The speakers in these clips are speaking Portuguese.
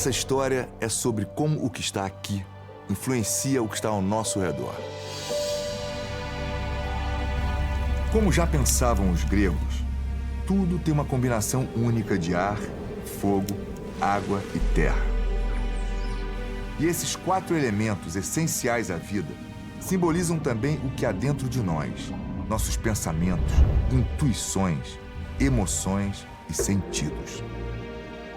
Essa história é sobre como o que está aqui influencia o que está ao nosso redor. Como já pensavam os gregos, tudo tem uma combinação única de ar, fogo, água e terra. E esses 4 elementos essenciais à vida simbolizam também o que há dentro de nós, nossos pensamentos, intuições, emoções e sentidos.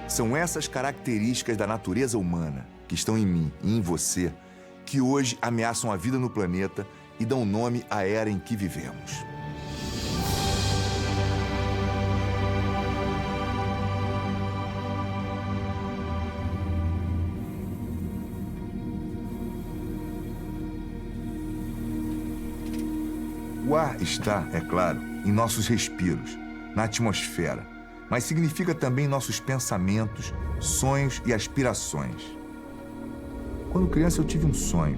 São essas características da natureza humana que estão em mim e em você que hoje ameaçam a vida no planeta e dão nome à era em que vivemos. O ar está, é claro, em nossos respiros, na atmosfera, mas significa também nossos pensamentos, sonhos e aspirações. Quando criança eu tive um sonho: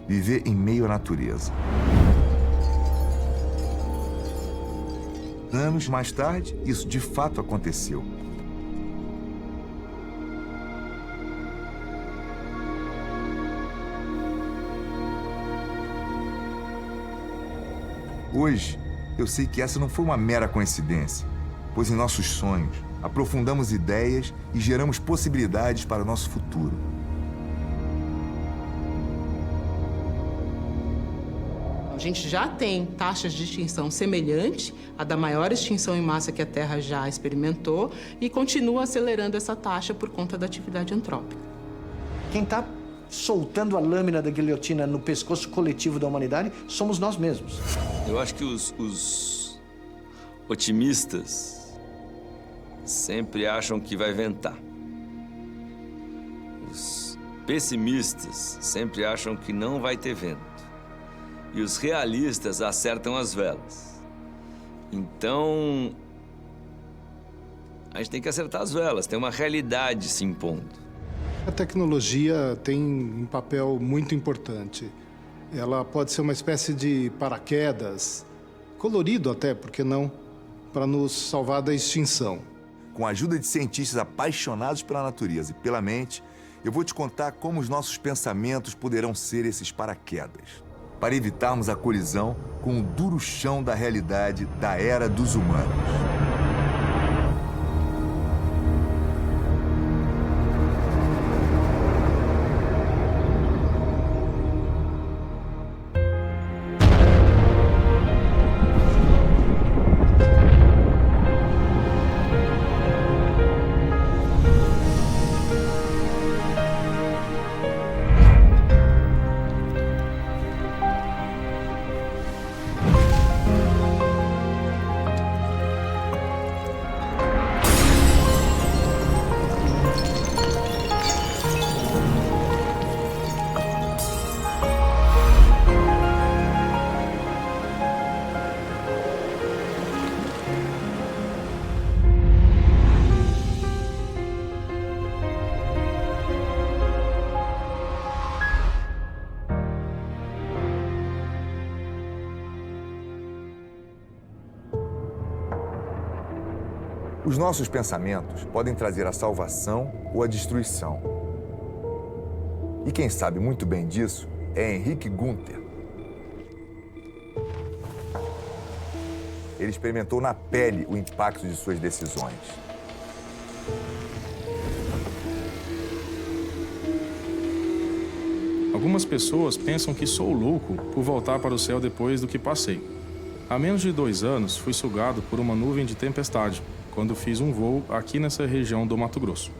viver em meio à natureza. Anos mais tarde, isso de fato aconteceu. Hoje, eu sei que essa não foi uma mera coincidência, pois em nossos sonhos aprofundamos ideias e geramos possibilidades para o nosso futuro. A gente já tem taxas de extinção semelhantes à da maior extinção em massa que a Terra já experimentou e continua acelerando essa taxa por conta da atividade antrópica. Quem está soltando a lâmina da guilhotina no pescoço coletivo da humanidade somos nós mesmos. Eu acho que os otimistas sempre acham que vai ventar. Os pessimistas sempre acham que não vai ter vento. E os realistas acertam as velas. Então, a gente tem que acertar as velas, tem uma realidade se impondo. A tecnologia tem um papel muito importante. Ela pode ser uma espécie de paraquedas, colorido até, por que não, para nos salvar da extinção. Com a ajuda de cientistas apaixonados pela natureza e pela mente, eu vou te contar como os nossos pensamentos poderão ser esses paraquedas, para evitarmos a colisão com o duro chão da realidade da era dos humanos. Os nossos pensamentos podem trazer a salvação ou a destruição. E quem sabe muito bem disso é Henrique Gunther. Ele experimentou na pele o impacto de suas decisões. Algumas pessoas pensam que sou louco por voltar para o céu depois do que passei. Há menos de 2 anos, fui sugado por uma nuvem de tempestade, quando fiz um voo aqui nessa região do Mato Grosso.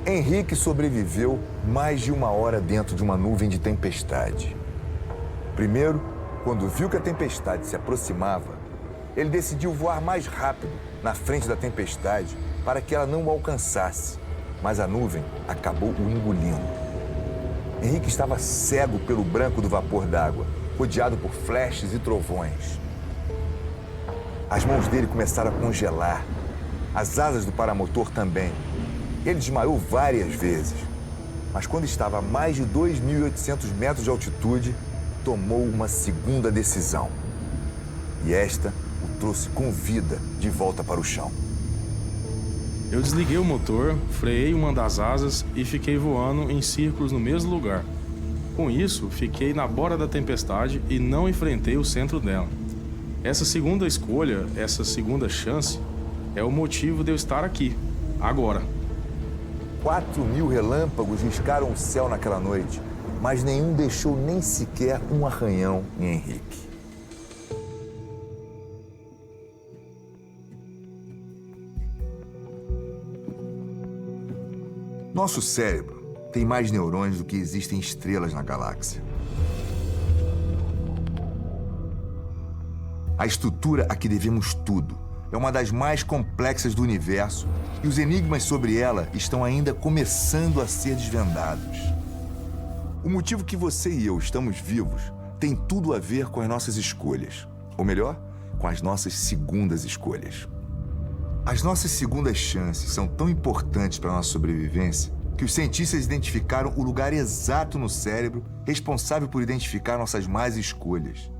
Henrique sobreviveu mais de 1 hora dentro de uma nuvem de tempestade. Primeiro, quando viu que a tempestade se aproximava, ele decidiu voar mais rápido na frente da tempestade para que ela não o alcançasse, mas a nuvem acabou o engolindo. Henrique estava cego pelo branco do vapor d'água, rodeado por flashes e trovões. As mãos dele começaram a congelar, as asas do paramotor também. Ele desmaiou várias vezes, mas quando estava a mais de 2.800 metros de altitude, tomou uma segunda decisão. E esta o trouxe com vida de volta para o chão. Eu desliguei o motor, freiei uma das asas e fiquei voando em círculos no mesmo lugar. Com isso, fiquei na borda da tempestade e não enfrentei o centro dela. Essa segunda escolha, essa segunda chance, é o motivo de eu estar aqui, agora. 4.000 relâmpagos riscaram o céu naquela noite, mas nenhum deixou nem sequer um arranhão em Henrique. Nosso cérebro tem mais neurônios do que existem estrelas na galáxia. A estrutura a que devemos tudo é uma das mais complexas do universo e os enigmas sobre ela estão ainda começando a ser desvendados. O motivo que você e eu estamos vivos tem tudo a ver com as nossas escolhas, ou melhor, com as nossas segundas escolhas. As nossas segundas chances são tão importantes para a nossa sobrevivência que os cientistas identificaram o lugar exato no cérebro responsável por identificar nossas más escolhas.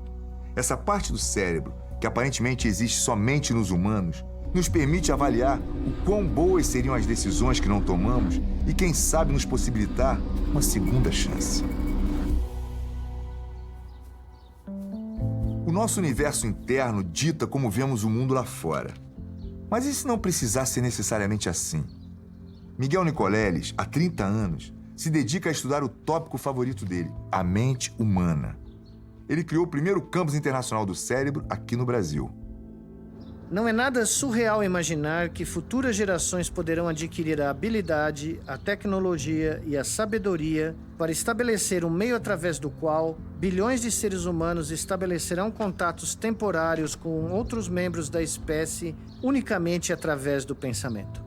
Essa parte do cérebro, que aparentemente existe somente nos humanos, nos permite avaliar o quão boas seriam as decisões que não tomamos e, quem sabe, nos possibilitar uma segunda chance. O nosso universo interno dita como vemos o mundo lá fora. Mas e se não precisar ser necessariamente assim? Miguel Nicoleles, há 30 anos, se dedica a estudar o tópico favorito dele, a mente humana. Ele criou o primeiro campus internacional do cérebro aqui no Brasil. Não é nada surreal imaginar que futuras gerações poderão adquirir a habilidade, a tecnologia e a sabedoria para estabelecer um meio através do qual bilhões de seres humanos estabelecerão contatos temporários com outros membros da espécie unicamente através do pensamento.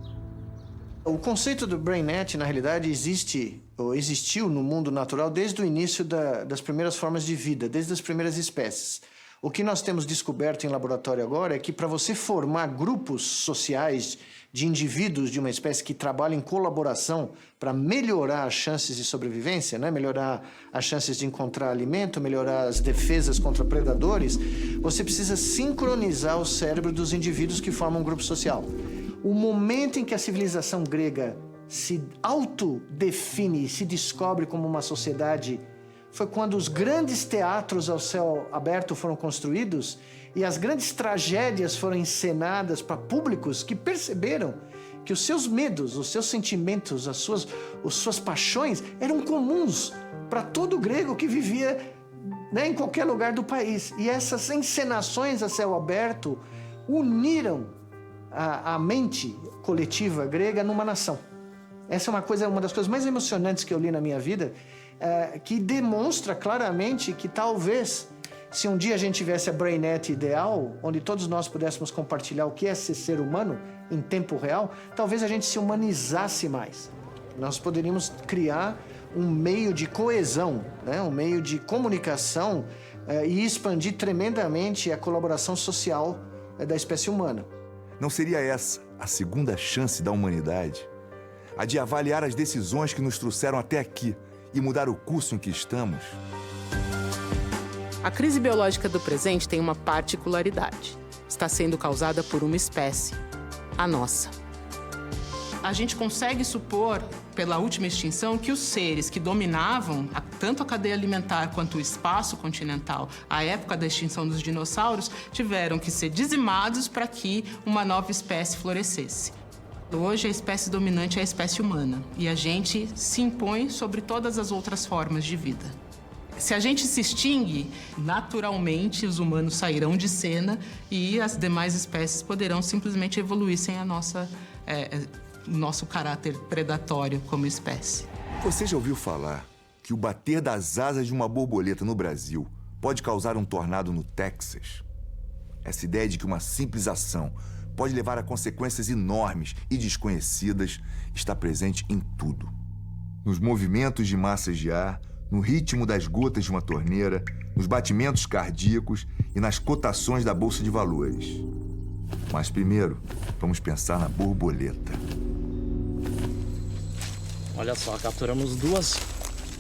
O conceito do BrainNet, na realidade, existiu no mundo natural desde o início das primeiras formas de vida, desde as primeiras espécies. O que nós temos descoberto em laboratório agora é que para você formar grupos sociais de indivíduos de uma espécie que trabalham em colaboração para melhorar as chances de sobrevivência, né? Melhorar as chances de encontrar alimento, melhorar as defesas contra predadores, você precisa sincronizar o cérebro dos indivíduos que formam um grupo social. O momento em que a civilização grega se autodefine, se descobre como uma sociedade, foi quando os grandes teatros ao céu aberto foram construídos e as grandes tragédias foram encenadas para públicos que perceberam que os seus medos, os seus sentimentos, as suas paixões eram comuns para todo grego que vivia, né, em qualquer lugar do país. E essas encenações a céu aberto uniram a mente coletiva grega numa nação. Essa é uma das coisas mais emocionantes que eu li na minha vida, que demonstra claramente que talvez, se um dia a gente tivesse a BrainNet ideal, onde todos nós pudéssemos compartilhar o que é ser humano em tempo real, talvez a gente se humanizasse mais. Nós poderíamos criar um meio de coesão, né? Um meio de comunicação e expandir tremendamente a colaboração social da espécie humana. Não seria essa a segunda chance da humanidade? A de avaliar as decisões que nos trouxeram até aqui e mudar o curso em que estamos? A crise biológica do presente tem uma particularidade. Está sendo causada por uma espécie, a nossa. A gente consegue supor, pela última extinção, que os seres que dominavam tanto a cadeia alimentar quanto o espaço continental, à época da extinção dos dinossauros, tiveram que ser dizimados para que uma nova espécie florescesse. Hoje, a espécie dominante é a espécie humana e a gente se impõe sobre todas as outras formas de vida. Se a gente se extingue, naturalmente os humanos sairão de cena e as demais espécies poderão simplesmente evoluir sem a nosso caráter predatório como espécie. Você já ouviu falar que o bater das asas de uma borboleta no Brasil pode causar um tornado no Texas? Essa ideia de que uma simples ação pode levar a consequências enormes e desconhecidas está presente em tudo. Nos movimentos de massas de ar, no ritmo das gotas de uma torneira, nos batimentos cardíacos e nas cotações da Bolsa de Valores. Mas primeiro, vamos pensar na borboleta. Olha só, capturamos 2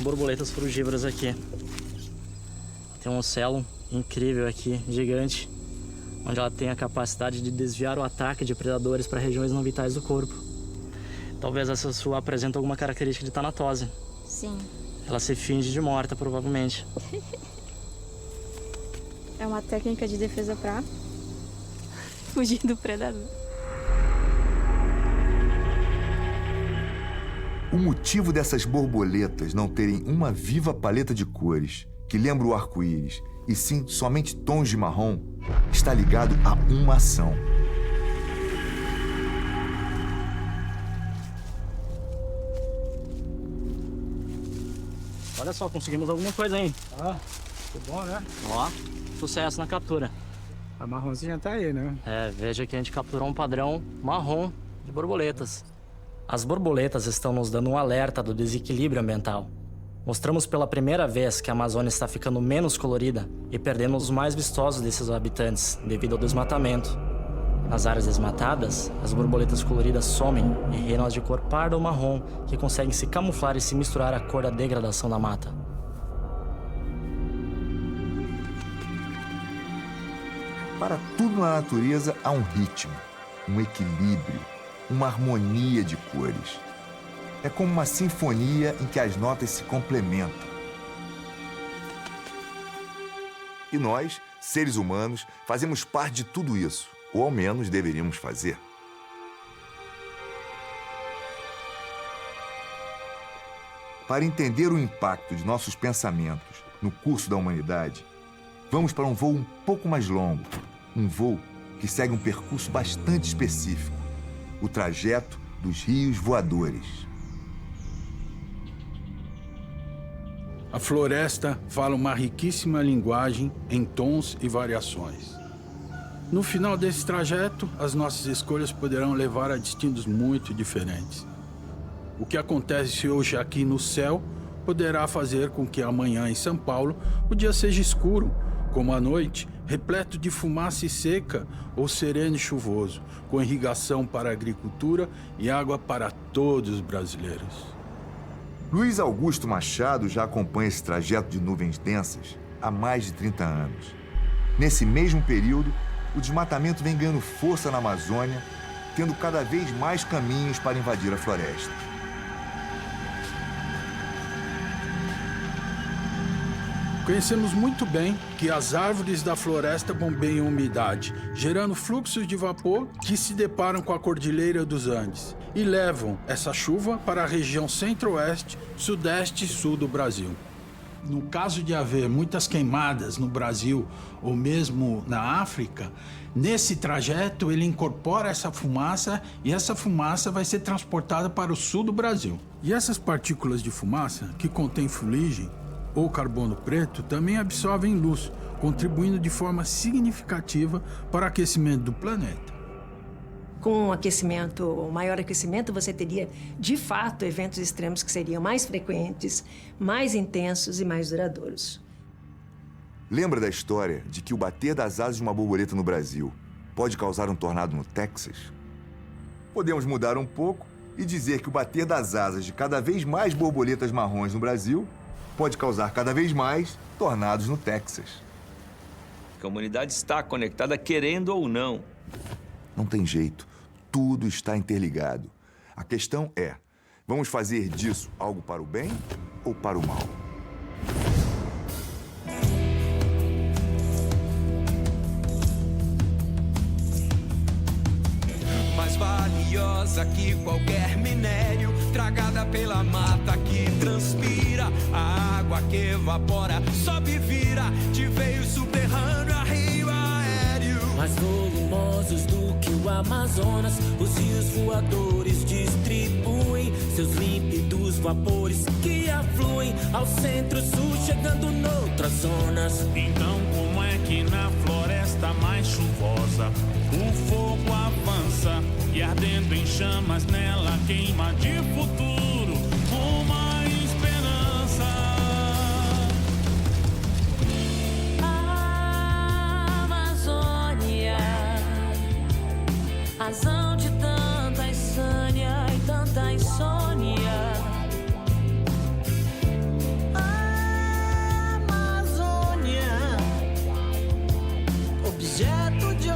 borboletas frugívoras aqui. Tem um ocelo incrível aqui, gigante. onde ela tem a capacidade de desviar o ataque de predadores para regiões não vitais do corpo. Talvez essa sua apresente alguma característica de tanatose. Sim. Ela se finge de morta, provavelmente. É uma técnica de defesa pra fugir do predador. O motivo dessas borboletas não terem uma viva paleta de cores que lembra o arco-íris, e sim somente tons de marrom, está ligado a uma ação. Olha só, conseguimos alguma coisa aí. Ah, que bom, né? Ó, sucesso na captura. A marronzinha tá aí, né? Veja que a gente capturou um padrão marrom de borboletas. As borboletas estão nos dando um alerta do desequilíbrio ambiental. Mostramos pela primeira vez que a Amazônia está ficando menos colorida e perdendo os mais vistosos desses habitantes devido ao desmatamento. Nas áreas desmatadas, as borboletas coloridas somem e reinam as de cor parda ou marrom, que conseguem se camuflar e se misturar à cor da degradação da mata. Para tudo na natureza há um ritmo, um equilíbrio, uma harmonia de cores. É como uma sinfonia em que as notas se complementam. E nós, seres humanos, fazemos parte de tudo isso, ou ao menos deveríamos fazer. Para entender o impacto de nossos pensamentos no curso da humanidade, vamos para um voo um pouco mais longo, um voo que segue um percurso bastante específico, o trajeto dos rios voadores. A floresta fala uma riquíssima linguagem em tons e variações. No final desse trajeto, as nossas escolhas poderão levar a destinos muito diferentes. O que acontece hoje aqui no céu poderá fazer com que amanhã em São Paulo o dia seja escuro, como a noite, repleto de fumaça e seca, ou sereno e chuvoso, com irrigação para a agricultura e água para todos os brasileiros. Luiz Augusto Machado já acompanha esse trajeto de nuvens densas há mais de 30 anos. Nesse mesmo período, o desmatamento vem ganhando força na Amazônia, tendo cada vez mais caminhos para invadir a floresta. Conhecemos muito bem que as árvores da floresta bombeiam umidade, gerando fluxos de vapor que se deparam com a Cordilheira dos Andes e levam essa chuva para a região centro-oeste, sudeste e sul do Brasil. No caso de haver muitas queimadas no Brasil ou mesmo na África, nesse trajeto ele incorpora essa fumaça e essa fumaça vai ser transportada para o sul do Brasil. E essas partículas de fumaça, que contêm fuligem ou carbono preto, também absorvem luz, contribuindo de forma significativa para o aquecimento do planeta. Com o maior aquecimento, você teria, de fato, eventos extremos que seriam mais frequentes, mais intensos e mais duradouros. Lembra da história de que o bater das asas de uma borboleta no Brasil pode causar um tornado no Texas? Podemos mudar um pouco e dizer que o bater das asas de cada vez mais borboletas marrons no Brasil pode causar cada vez mais tornados no Texas. A humanidade está conectada, querendo ou não. Não tem jeito. Tudo está interligado. A questão é, vamos fazer disso algo para o bem ou para o mal? Mais valiosa que qualquer minério, tragada pela mata que transpira, a água que evapora, sobe e vira, de veio subterrâneo a rio aéreo. Mais volumosos do que o Amazonas, os rios voadores distribuem seus límpidos vapores que afluem ao centro-sul, chegando noutras zonas. Então como é que na floresta mais chuvosa o fogo avança e ardendo em chamas nela queima de futuro uma esperança? A Amazônia, razão de tanta insânia e tanta insônia. A Amazônia, objeto de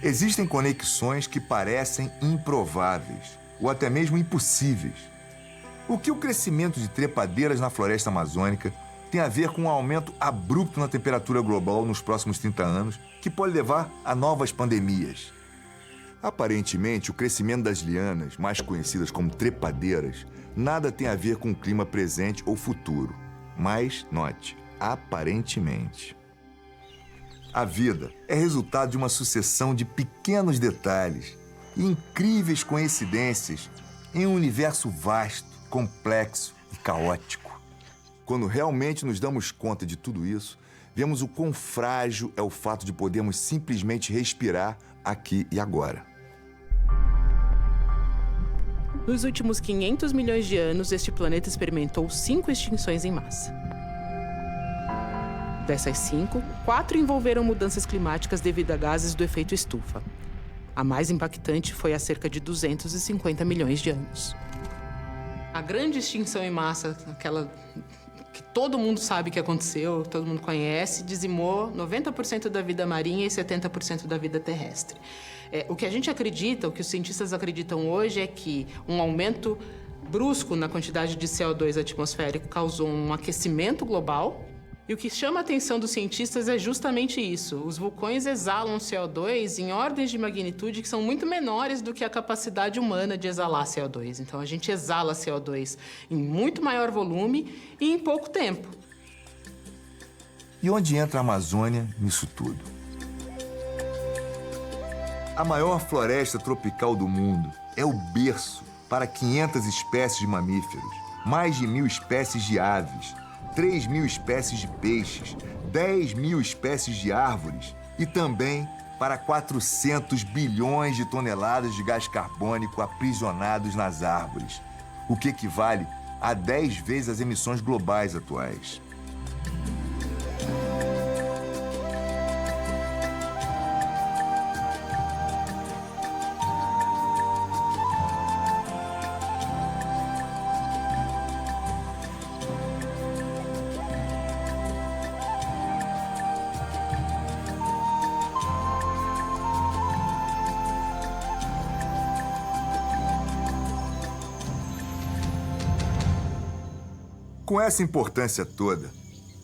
Existem conexões que parecem improváveis ou até mesmo impossíveis. O que o crescimento de trepadeiras na floresta amazônica tem a ver com um aumento abrupto na temperatura global nos próximos 30 anos, que pode levar a novas pandemias? Aparentemente, o crescimento das lianas, mais conhecidas como trepadeiras, nada tem a ver com o clima presente ou futuro. Mas, note, aparentemente. A vida é resultado de uma sucessão de pequenos detalhes e incríveis coincidências em um universo vasto, complexo e caótico. Quando realmente nos damos conta de tudo isso, vemos o quão frágil é o fato de podermos simplesmente respirar aqui e agora. Nos últimos 500 milhões de anos, este planeta experimentou 5 extinções em massa. Dessas 5, 4 envolveram mudanças climáticas devido a gases do efeito estufa. A mais impactante foi há cerca de 250 milhões de anos. A grande extinção em massa, aquela que todo mundo sabe que aconteceu, todo mundo conhece, dizimou 90% da vida marinha e 70% da vida terrestre. O que a gente acredita, o que os cientistas acreditam hoje é que um aumento brusco na quantidade de CO2 atmosférico causou um aquecimento global. E o que chama a atenção dos cientistas é justamente isso. Os vulcões exalam CO2 em ordens de magnitude que são muito menores do que a capacidade humana de exalar CO2. Então, a gente exala CO2 em muito maior volume e em pouco tempo. E onde entra a Amazônia nisso tudo? A maior floresta tropical do mundo é o berço para 500 espécies de mamíferos, mais de 1.000 espécies de aves, 3.000 espécies de peixes, 10.000 espécies de árvores e também para 400 bilhões de toneladas de gás carbônico aprisionados nas árvores, o que equivale a 10 vezes as emissões globais atuais. Com essa importância toda,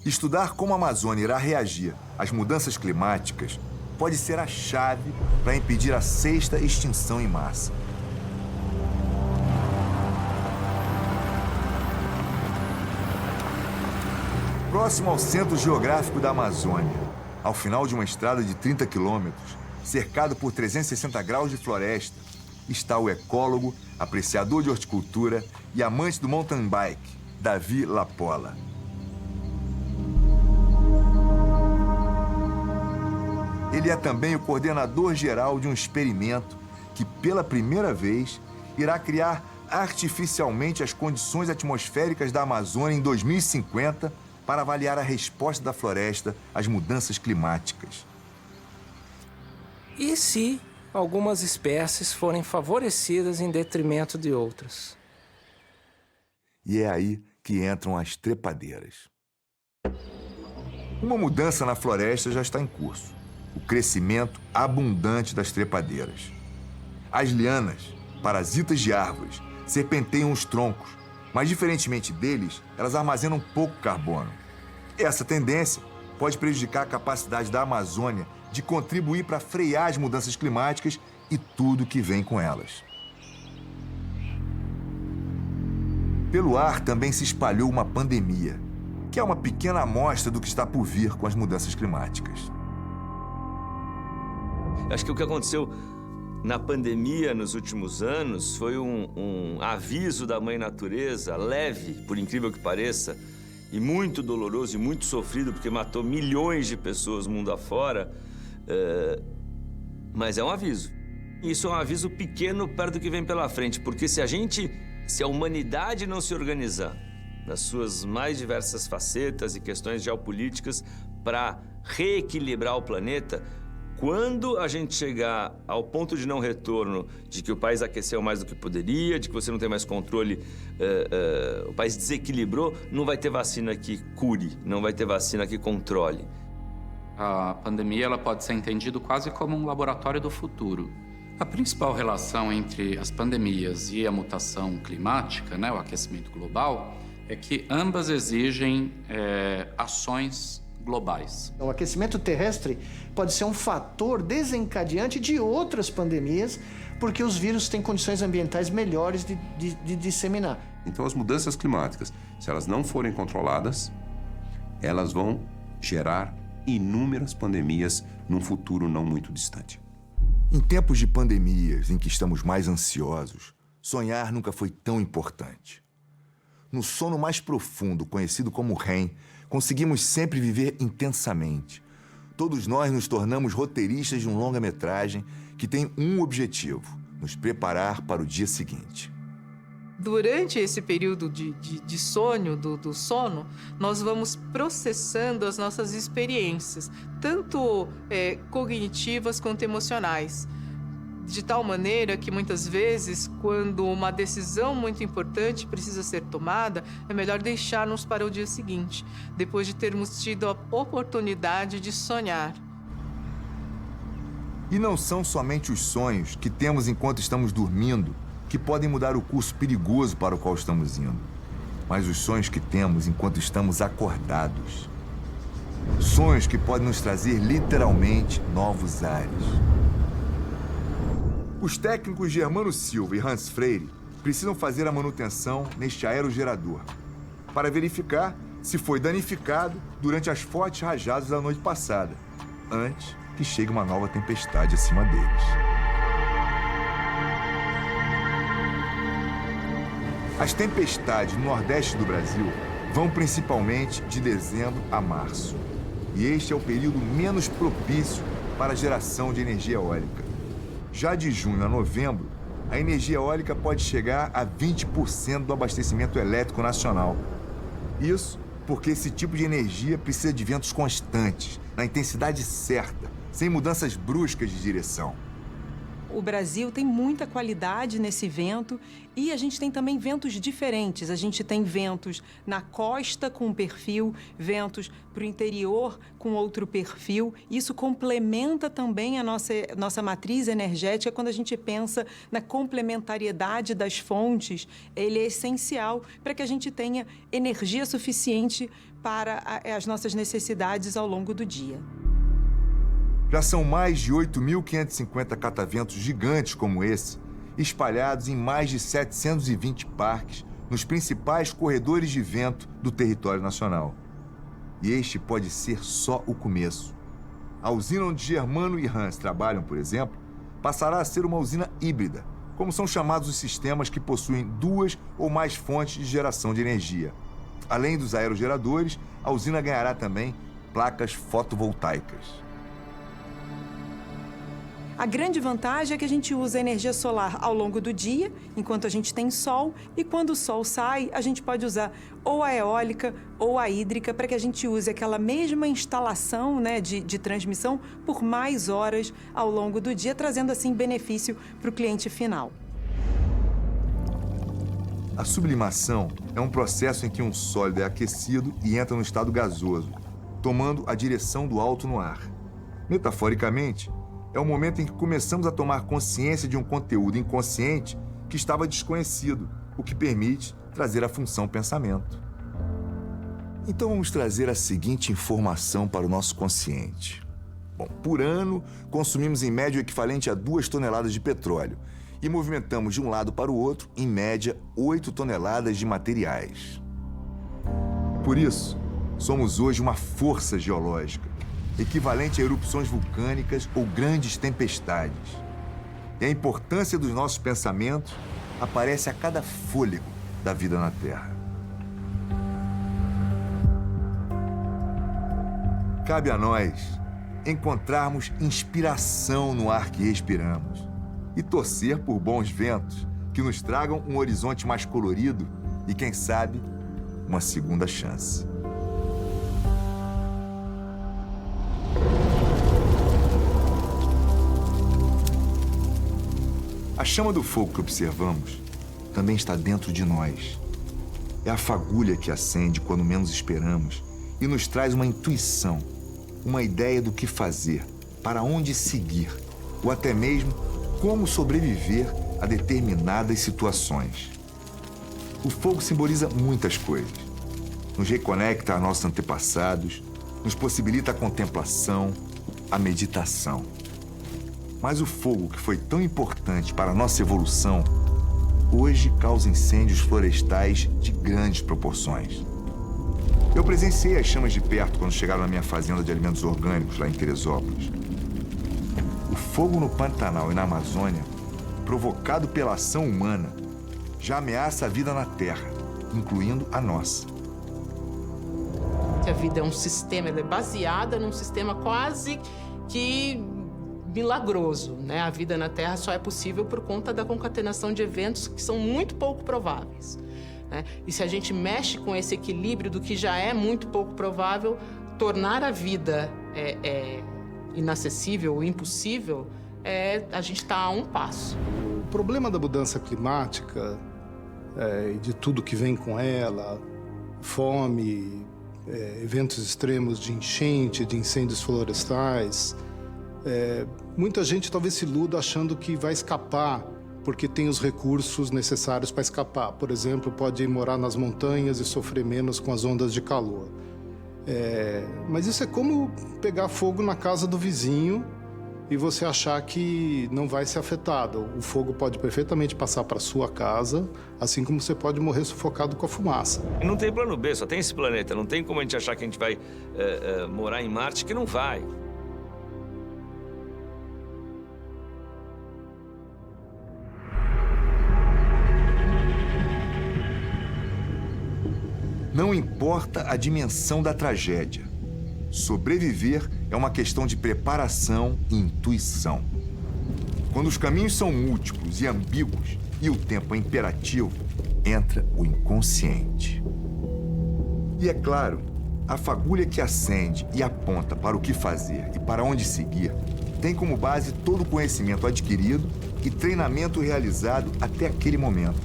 estudar como a Amazônia irá reagir às mudanças climáticas pode ser a chave para impedir a 6ª extinção em massa. Próximo ao centro geográfico da Amazônia, ao final de uma estrada de 30 quilômetros, cercado por 360 graus de floresta, está o ecólogo, apreciador de horticultura e amante do mountain bike, Davi Lapola. Ele é também o coordenador geral de um experimento que, pela primeira vez, irá criar artificialmente as condições atmosféricas da Amazônia em 2050 para avaliar a resposta da floresta às mudanças climáticas. E se algumas espécies forem favorecidas em detrimento de outras? E é aí que entram as trepadeiras. Uma mudança na floresta já está em curso. O crescimento abundante das trepadeiras. As lianas, parasitas de árvores, serpenteiam os troncos, mas, diferentemente deles, elas armazenam pouco carbono. Essa tendência pode prejudicar a capacidade da Amazônia de contribuir para frear as mudanças climáticas e tudo que vem com elas. Pelo ar também se espalhou uma pandemia, que é uma pequena amostra do que está por vir com as mudanças climáticas. Acho que o que aconteceu na pandemia nos últimos anos foi um aviso da Mãe Natureza, leve, por incrível que pareça, e muito doloroso e muito sofrido, porque matou milhões de pessoas mundo afora, mas é um aviso. Isso é um aviso pequeno perto do que vem pela frente, porque se a humanidade não se organizar nas suas mais diversas facetas e questões geopolíticas para reequilibrar o planeta, quando a gente chegar ao ponto de não retorno, de que o país aqueceu mais do que poderia, de que você não tem mais controle, o país desequilibrou, não vai ter vacina que cure, não vai ter vacina que controle. A pandemia ela pode ser entendida quase como um laboratório do futuro. A principal relação entre as pandemias e a mutação climática, né, o aquecimento global, é que ambas exigem ações globais. O aquecimento terrestre pode ser um fator desencadeante de outras pandemias, porque os vírus têm condições ambientais melhores de disseminar. Então, as mudanças climáticas, se elas não forem controladas, elas vão gerar inúmeras pandemias num futuro não muito distante. Em tempos de pandemias em que estamos mais ansiosos, sonhar nunca foi tão importante. No sono mais profundo, conhecido como REM, conseguimos sempre viver intensamente. Todos nós nos tornamos roteiristas de um longa-metragem que tem um objetivo: nos preparar para o dia seguinte. Durante esse período de sonho, do sono, nós vamos processando as nossas experiências, tanto cognitivas quanto emocionais. De tal maneira que, muitas vezes, quando uma decisão muito importante precisa ser tomada, é melhor deixarmos para o dia seguinte, depois de termos tido a oportunidade de sonhar. E não são somente os sonhos que temos enquanto estamos dormindo que podem mudar o curso perigoso para o qual estamos indo, mas os sonhos que temos enquanto estamos acordados. Sonhos que podem nos trazer literalmente novos ares. Os técnicos Germano Silva e Hans Freire precisam fazer a manutenção neste aerogerador para verificar se foi danificado durante as fortes rajadas da noite passada, antes que chegue uma nova tempestade acima deles. As tempestades no Nordeste do Brasil vão principalmente de dezembro a março. E este é o período menos propício para a geração de energia eólica. Já de junho a novembro, a energia eólica pode chegar a 20% do abastecimento elétrico nacional. Isso porque esse tipo de energia precisa de ventos constantes, na intensidade certa, sem mudanças bruscas de direção. O Brasil tem muita qualidade nesse vento e a gente tem também ventos diferentes. A gente tem ventos na costa com um perfil, ventos para o interior com outro perfil. Isso complementa também a nossa matriz energética. Quando a gente pensa na complementariedade das fontes, ele é essencial para que a gente tenha energia suficiente para as nossas necessidades ao longo do dia. Já são mais de 8.550 cataventos gigantes como esse, espalhados em mais de 720 parques nos principais corredores de vento do território nacional. E este pode ser só o começo. A usina onde Germano e Hans trabalham, por exemplo, passará a ser uma usina híbrida, como são chamados os sistemas que possuem duas ou mais fontes de geração de energia. Além dos aerogeradores, a usina ganhará também placas fotovoltaicas. A grande vantagem é que a gente usa a energia solar ao longo do dia, enquanto a gente tem sol, e quando o sol sai, a gente pode usar ou a eólica ou a hídrica para que a gente use aquela mesma instalação, né, de transmissão por mais horas ao longo do dia, trazendo assim benefício para o cliente final. A sublimação é um processo em que um sólido é aquecido e entra no estado gasoso, tomando a direção do alto no ar. Metaforicamente, é o momento em que começamos a tomar consciência de um conteúdo inconsciente que estava desconhecido, o que permite trazer a função pensamento. Então vamos trazer a seguinte informação para o nosso consciente. Bom, por ano, consumimos em média o equivalente a 2 toneladas de petróleo e movimentamos de um lado para o outro, em média, 8 toneladas de materiais. Por isso, somos hoje uma força geológica, equivalente a erupções vulcânicas ou grandes tempestades. E a importância dos nossos pensamentos aparece a cada fôlego da vida na Terra. Cabe a nós encontrarmos inspiração no ar que respiramos e torcer por bons ventos que nos tragam um horizonte mais colorido e, quem sabe, uma segunda chance. A chama do fogo que observamos também está dentro de nós. É a fagulha que acende quando menos esperamos e nos traz uma intuição, uma ideia do que fazer, para onde seguir, ou até mesmo como sobreviver a determinadas situações. O fogo simboliza muitas coisas. Nos reconecta a nossos antepassados, nos possibilita a contemplação, a meditação. Mas o fogo, que foi tão importante para a nossa evolução, hoje causa incêndios florestais de grandes proporções. Eu presenciei as chamas de perto quando chegaram na minha fazenda de alimentos orgânicos, lá em Teresópolis. O fogo no Pantanal e na Amazônia, provocado pela ação humana, já ameaça a vida na Terra, incluindo a nossa. A vida é um sistema, ela é baseada num sistema quase que milagroso, né? A vida na Terra só é possível por conta da concatenação de eventos que são muito pouco prováveis, né? E se a gente mexe com esse equilíbrio do que já é muito pouco provável, tornar a vida inacessível ou impossível, a gente está a um passo. O problema da mudança climática e de tudo que vem com ela, fome, eventos extremos de enchente, de incêndios florestais, muita gente talvez se iluda achando que vai escapar porque tem os recursos necessários para escapar. Por exemplo, pode ir morar nas montanhas e sofrer menos com as ondas de calor. Mas isso é como pegar fogo na casa do vizinho e você achar que não vai ser afetado. O fogo pode perfeitamente passar para sua casa, assim como você pode morrer sufocado com a fumaça. E não tem plano B, só tem esse planeta. Não tem como a gente achar que a gente vai morar em Marte, que não vai. Não importa a dimensão da tragédia. Sobreviver é uma questão de preparação e intuição. Quando os caminhos são múltiplos e ambíguos e o tempo é imperativo, entra o inconsciente. E é claro, a fagulha que acende e aponta para o que fazer e para onde seguir tem como base todo o conhecimento adquirido e treinamento realizado até aquele momento.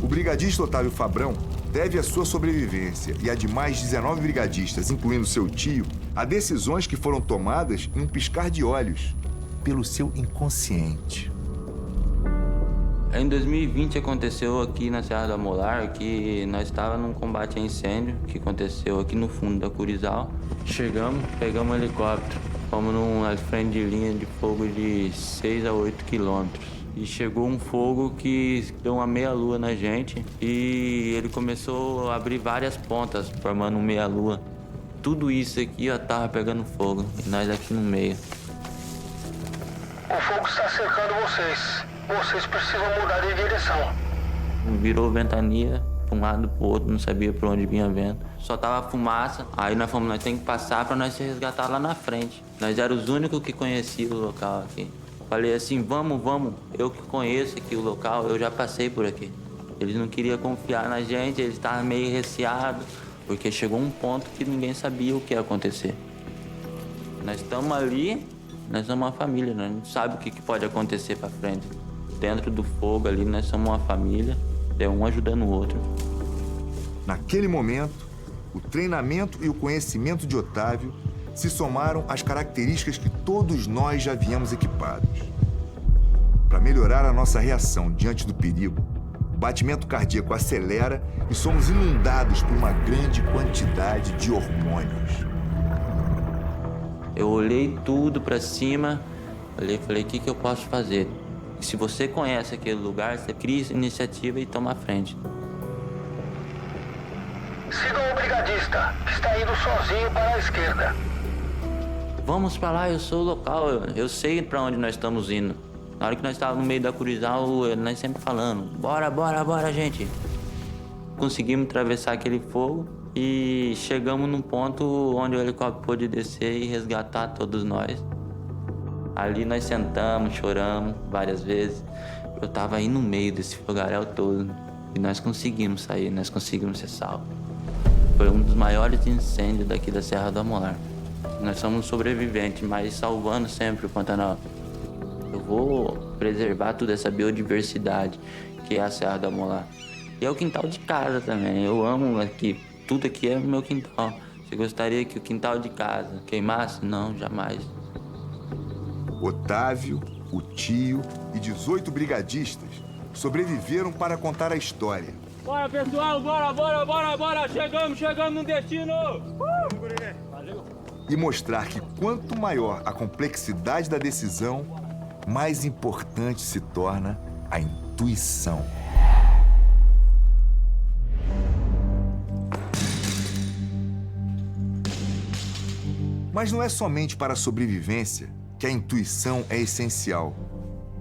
O brigadista Otávio Fabrão deve a sua sobrevivência e a de mais 19 brigadistas, incluindo seu tio, a decisões que foram tomadas em um piscar de olhos, pelo seu inconsciente. Em 2020 aconteceu aqui na Serra da Molar que nós estávamos num combate a incêndio que aconteceu aqui no fundo da Curizal. Chegamos, pegamos um helicóptero, fomos numa frente de linha de fogo de 6 a 8 quilômetros. E chegou um fogo que deu uma meia-lua na gente e ele começou a abrir várias pontas, formando uma meia-lua. Tudo isso aqui ó, tava pegando fogo e nós aqui no meio. O fogo está cercando vocês. Vocês precisam mudar de direção. Virou ventania para um lado para o outro, não sabia por onde vinha vento. Só tava fumaça, aí nós temos que passar para nós se resgatar lá na frente. Nós éramos os únicos que conheciam o local aqui. Falei assim, vamos, eu que conheço aqui o local, eu já passei por aqui. Eles não queriam confiar na gente, eles estavam meio receados, porque chegou um ponto que ninguém sabia o que ia acontecer. Nós estamos ali, nós somos uma família, nós não sabemos o que pode acontecer para frente. Dentro do fogo ali, nós somos uma família, um ajudando o outro. Naquele momento, o treinamento e o conhecimento de Otávio se somaram às características que todos nós já viemos equipados. Para melhorar a nossa reação diante do perigo, o batimento cardíaco acelera e somos inundados por uma grande quantidade de hormônios. Eu olhei tudo para cima, falei, o que eu posso fazer? Se você conhece aquele lugar, você cria iniciativa e toma a frente. Sigam o brigadista, que está indo sozinho para a esquerda. Vamos para lá, eu sou o local, eu sei para onde nós estamos indo. Na hora que nós estávamos no meio da Curizal, nós sempre falando, bora, gente. Conseguimos atravessar aquele fogo e chegamos num ponto onde o helicóptero pôde descer e resgatar todos nós. Ali nós sentamos, choramos várias vezes. Eu estava aí no meio desse fogaréu todo e nós conseguimos sair, nós conseguimos ser salvos. Foi um dos maiores incêndios daqui da Serra do Amolar. Nós somos sobreviventes, mas salvando sempre o Pantanal. Eu vou preservar toda essa biodiversidade que é a Serra do Amolar. E é o quintal de casa também. Eu amo aqui. Tudo aqui é meu quintal. Você gostaria que o quintal de casa queimasse? Não, jamais. Otávio, o tio e 18 brigadistas sobreviveram para contar a história. Bora, pessoal, bora! Chegamos no destino! Valeu! E mostrar que quanto maior a complexidade da decisão, mais importante se torna a intuição. Mas não é somente para a sobrevivência que a intuição é essencial.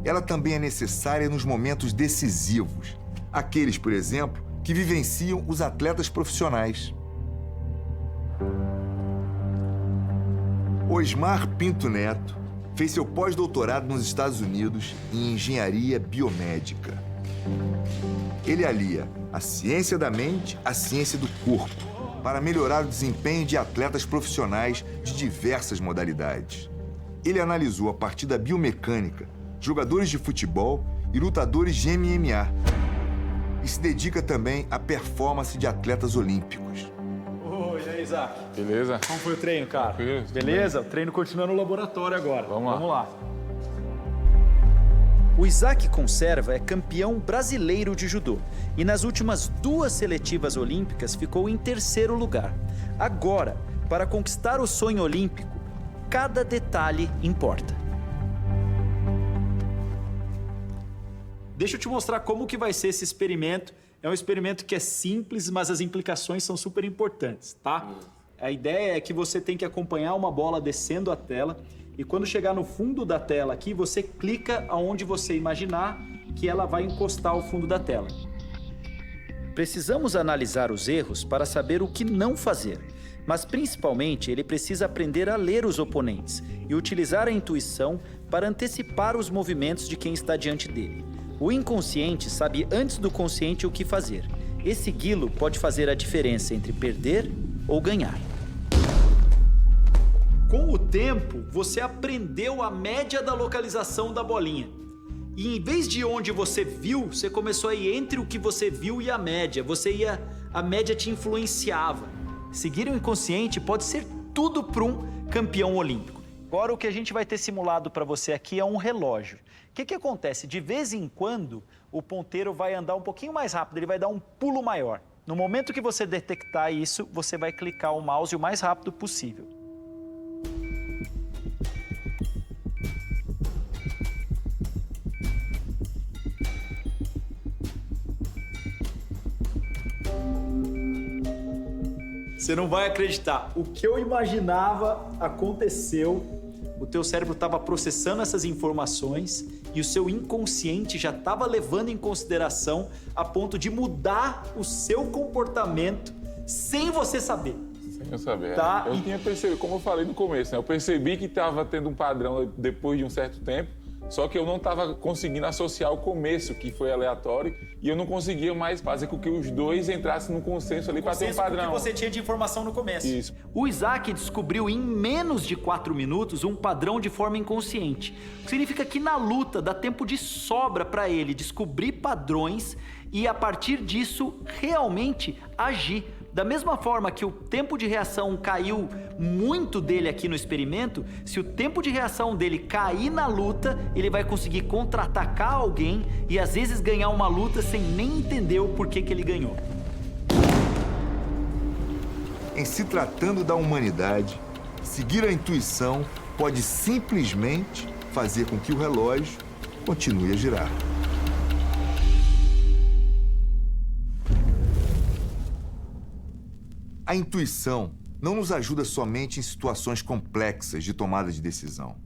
Ela também é necessária nos momentos decisivos. Aqueles, por exemplo, que vivenciam os atletas profissionais. Osmar Pinto Neto fez seu pós-doutorado nos Estados Unidos em engenharia biomédica. Ele alia a ciência da mente à ciência do corpo para melhorar o desempenho de atletas profissionais de diversas modalidades. Ele analisou, a partir da biomecânica, jogadores de futebol e lutadores de MMA. E se dedica também à performance de atletas olímpicos. Oi, e aí, Isaac? Beleza? Como foi o treino, cara? Beleza? O treino continua no laboratório agora. Vamos lá. O Isaac Conserva é campeão brasileiro de judô e nas últimas 2 seletivas olímpicas ficou em 3º lugar. Agora, para conquistar o sonho olímpico, cada detalhe importa. Deixa eu te mostrar como que vai ser esse experimento. É um experimento que é simples, mas as implicações são super importantes, tá? A ideia é que você tem que acompanhar uma bola descendo a tela e quando chegar no fundo da tela aqui, você clica aonde você imaginar que ela vai encostar ao fundo da tela. Precisamos analisar os erros para saber o que não fazer, mas principalmente ele precisa aprender a ler os oponentes e utilizar a intuição para antecipar os movimentos de quem está diante dele. O inconsciente sabe antes do consciente o que fazer. E segui-lo pode fazer a diferença entre perder ou ganhar. Com o tempo, você aprendeu a média da localização da bolinha. E em vez de onde você viu, você começou a ir entre o que você viu e a média. A média te influenciava. Seguir o inconsciente pode ser tudo para um campeão olímpico. Agora o que a gente vai ter simulado para você aqui é um relógio. O que acontece? De vez em quando, o ponteiro vai andar um pouquinho mais rápido, ele vai dar um pulo maior. No momento que você detectar isso, você vai clicar o mouse o mais rápido possível. Você não vai acreditar. O que eu imaginava aconteceu. O teu cérebro estava processando essas informações e o seu inconsciente já estava levando em consideração a ponto de mudar o seu comportamento sem você saber. Sem eu saber. Tá? Eu tinha percebido, como eu falei no começo, né? Eu percebi que estava tendo um padrão depois de um certo tempo, só que eu não estava conseguindo associar o começo, que foi aleatório, e eu não conseguia mais fazer com que os dois entrassem num consenso ali para ter um padrão. O que você tinha de informação no começo. Isso. O Isaac descobriu em menos de 4 minutos um padrão de forma inconsciente. O que significa que na luta dá tempo de sobra para ele descobrir padrões e, a partir disso, realmente agir. Da mesma forma que o tempo de reação caiu muito dele aqui no experimento, se o tempo de reação dele cair na luta, ele vai conseguir contra-atacar alguém e às vezes ganhar uma luta sem nem entender o porquê que ele ganhou. Em se tratando da humanidade, seguir a intuição pode simplesmente fazer com que o relógio continue a girar. A intuição não nos ajuda somente em situações complexas de tomada de decisão,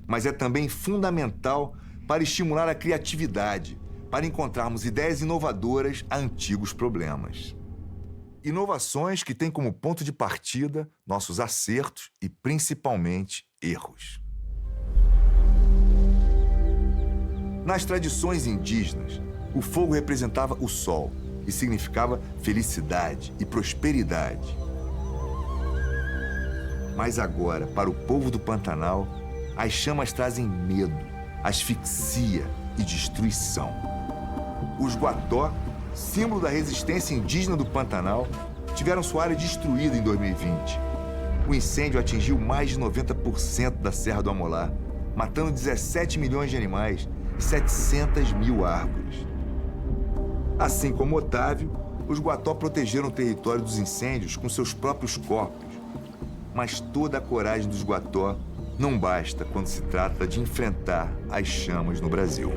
mas é também fundamental para estimular a criatividade, para encontrarmos ideias inovadoras a antigos problemas. Inovações que têm como ponto de partida nossos acertos e, principalmente, erros. Nas tradições indígenas, o fogo representava o sol e significava felicidade e prosperidade. Mas agora, para o povo do Pantanal, as chamas trazem medo, asfixia e destruição. Os Guató, símbolo da resistência indígena do Pantanal, tiveram sua área destruída em 2020. O incêndio atingiu mais de 90% da Serra do Amolar, matando 17 milhões de animais e 700 mil árvores. Assim como Otávio, os Guató protegeram o território dos incêndios com seus próprios corpos. Mas toda a coragem dos Guató não basta quando se trata de enfrentar as chamas no Brasil.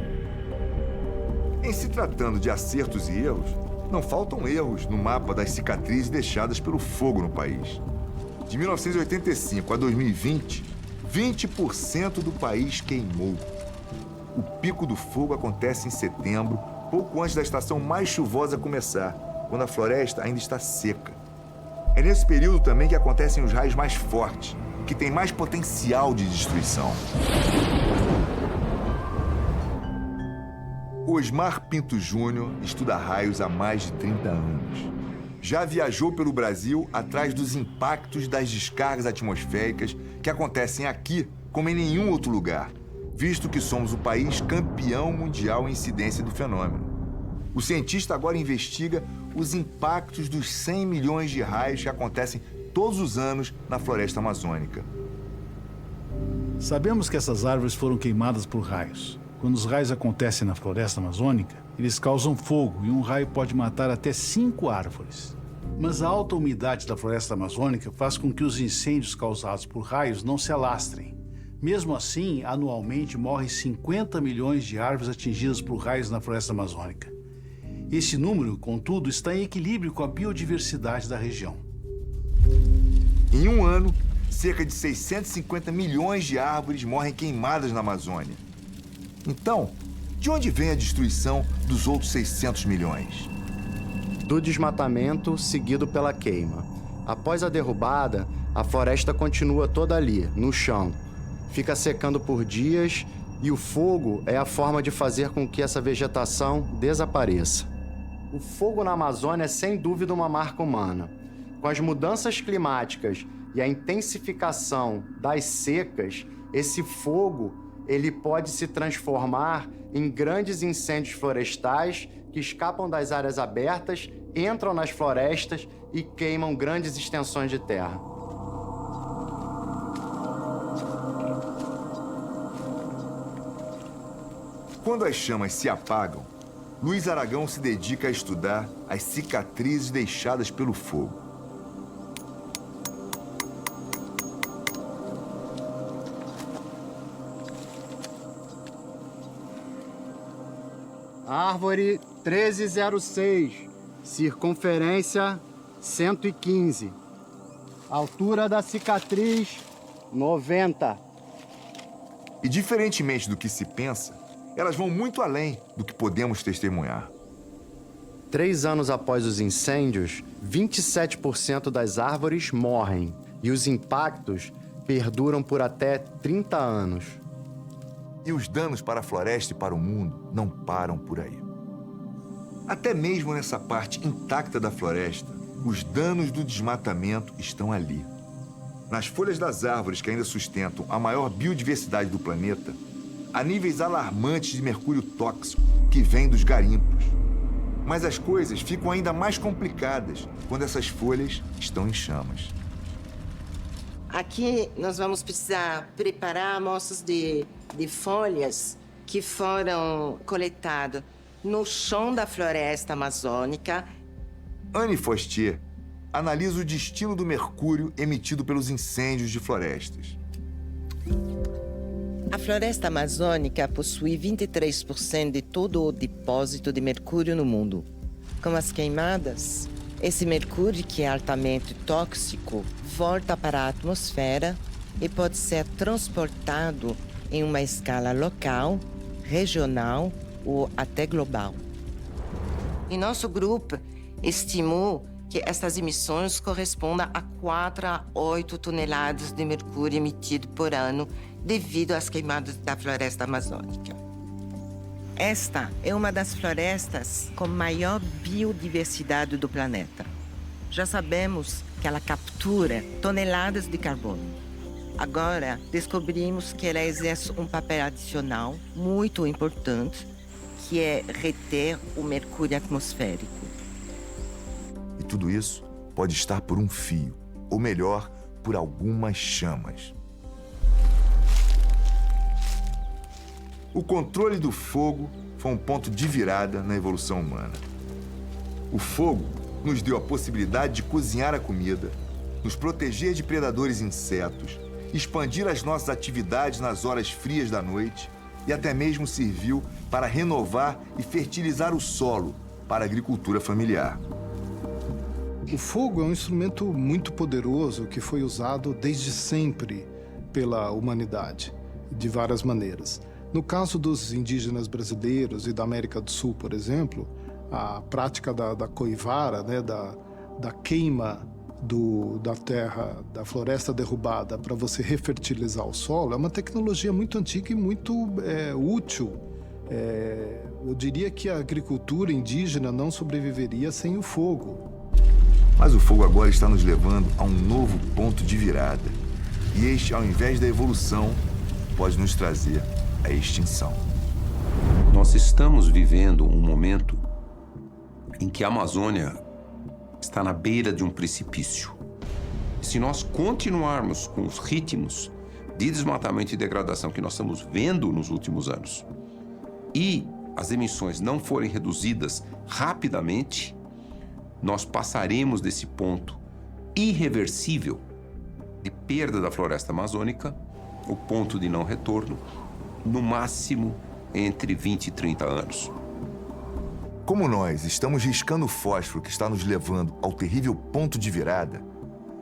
Em se tratando de acertos e erros, não faltam erros no mapa das cicatrizes deixadas pelo fogo no país. De 1985 a 2020, 20% do país queimou. O pico do fogo acontece em setembro, pouco antes da estação mais chuvosa começar, quando a floresta ainda está seca. É nesse período também que acontecem os raios mais fortes, que têm mais potencial de destruição. Osmar Pinto Júnior estuda raios há mais de 30 anos. Já viajou pelo Brasil atrás dos impactos das descargas atmosféricas que acontecem aqui como em nenhum outro lugar, visto que somos o país campeão mundial em incidência do fenômeno. O cientista agora investiga os impactos dos 100 milhões de raios que acontecem todos os anos na floresta amazônica. Sabemos que essas árvores foram queimadas por raios. Quando os raios acontecem na floresta amazônica, eles causam fogo e um raio pode matar até 5 árvores. Mas a alta umidade da floresta amazônica faz com que os incêndios causados por raios não se alastrem. Mesmo assim, anualmente morrem 50 milhões de árvores atingidas por raios na floresta amazônica. Esse número, contudo, está em equilíbrio com a biodiversidade da região. Em um ano, cerca de 650 milhões de árvores morrem queimadas na Amazônia. Então, de onde vem a destruição dos outros 600 milhões? Do desmatamento seguido pela queima. Após a derrubada, a floresta continua toda ali, no chão. Fica secando por dias e o fogo é a forma de fazer com que essa vegetação desapareça. O fogo na Amazônia é sem dúvida uma marca humana. Com as mudanças climáticas e a intensificação das secas, esse fogo ele pode se transformar em grandes incêndios florestais que escapam das áreas abertas, entram nas florestas e queimam grandes extensões de terra. Quando as chamas se apagam, Luiz Aragão se dedica a estudar as cicatrizes deixadas pelo fogo. Árvore 1306, circunferência 115. Altura da cicatriz 90. E diferentemente do que se pensa, elas vão muito além do que podemos testemunhar. 3 anos após os incêndios, 27% das árvores morrem e os impactos perduram por até 30 anos. E os danos para a floresta e para o mundo não param por aí. Até mesmo nessa parte intacta da floresta, os danos do desmatamento estão ali. Nas folhas das árvores que ainda sustentam a maior biodiversidade do planeta, há níveis alarmantes de mercúrio tóxico que vêm dos garimpos. Mas as coisas ficam ainda mais complicadas quando essas folhas estão em chamas. Aqui nós vamos precisar preparar amostras de folhas que foram coletadas no chão da floresta amazônica. Anne Fostier analisa o destino do mercúrio emitido pelos incêndios de florestas. A floresta amazônica possui 23% de todo o depósito de mercúrio no mundo. Com as queimadas, esse mercúrio, que é altamente tóxico, volta para a atmosfera e pode ser transportado em uma escala local, regional ou até global. E nosso grupo estimou que essas emissões correspondam a 4 a 8 toneladas de mercúrio emitido por ano devido às queimadas da floresta amazônica. Esta é uma das florestas com maior biodiversidade do planeta. Já sabemos que ela captura toneladas de carbono. Agora, descobrimos que ela exerce um papel adicional muito importante, que é reter o mercúrio atmosférico. E tudo isso pode estar por um fio, ou melhor, por algumas chamas. O controle do fogo foi um ponto de virada na evolução humana. O fogo nos deu a possibilidade de cozinhar a comida, nos proteger de predadores e insetos, expandir as nossas atividades nas horas frias da noite e até mesmo serviu para renovar e fertilizar o solo para a agricultura familiar. O fogo é um instrumento muito poderoso que foi usado desde sempre pela humanidade, de várias maneiras. No caso dos indígenas brasileiros e da América do Sul, por exemplo, a prática da coivara, né, da queima da terra, da floresta derrubada para você refertilizar o solo, é uma tecnologia muito antiga e muito útil. Eu diria que a agricultura indígena não sobreviveria sem o fogo. Mas o fogo agora está nos levando a um novo ponto de virada. E este, ao invés da evolução, pode nos trazer a extinção. Nós estamos vivendo um momento em que a Amazônia está na beira de um precipício. Se nós continuarmos com os ritmos de desmatamento e degradação que nós estamos vendo nos últimos anos e as emissões não forem reduzidas rapidamente, nós passaremos desse ponto irreversível de perda da floresta amazônica, o ponto de não retorno, no máximo entre 20 e 30 anos. Como nós estamos riscando o fósforo que está nos levando ao terrível ponto de virada,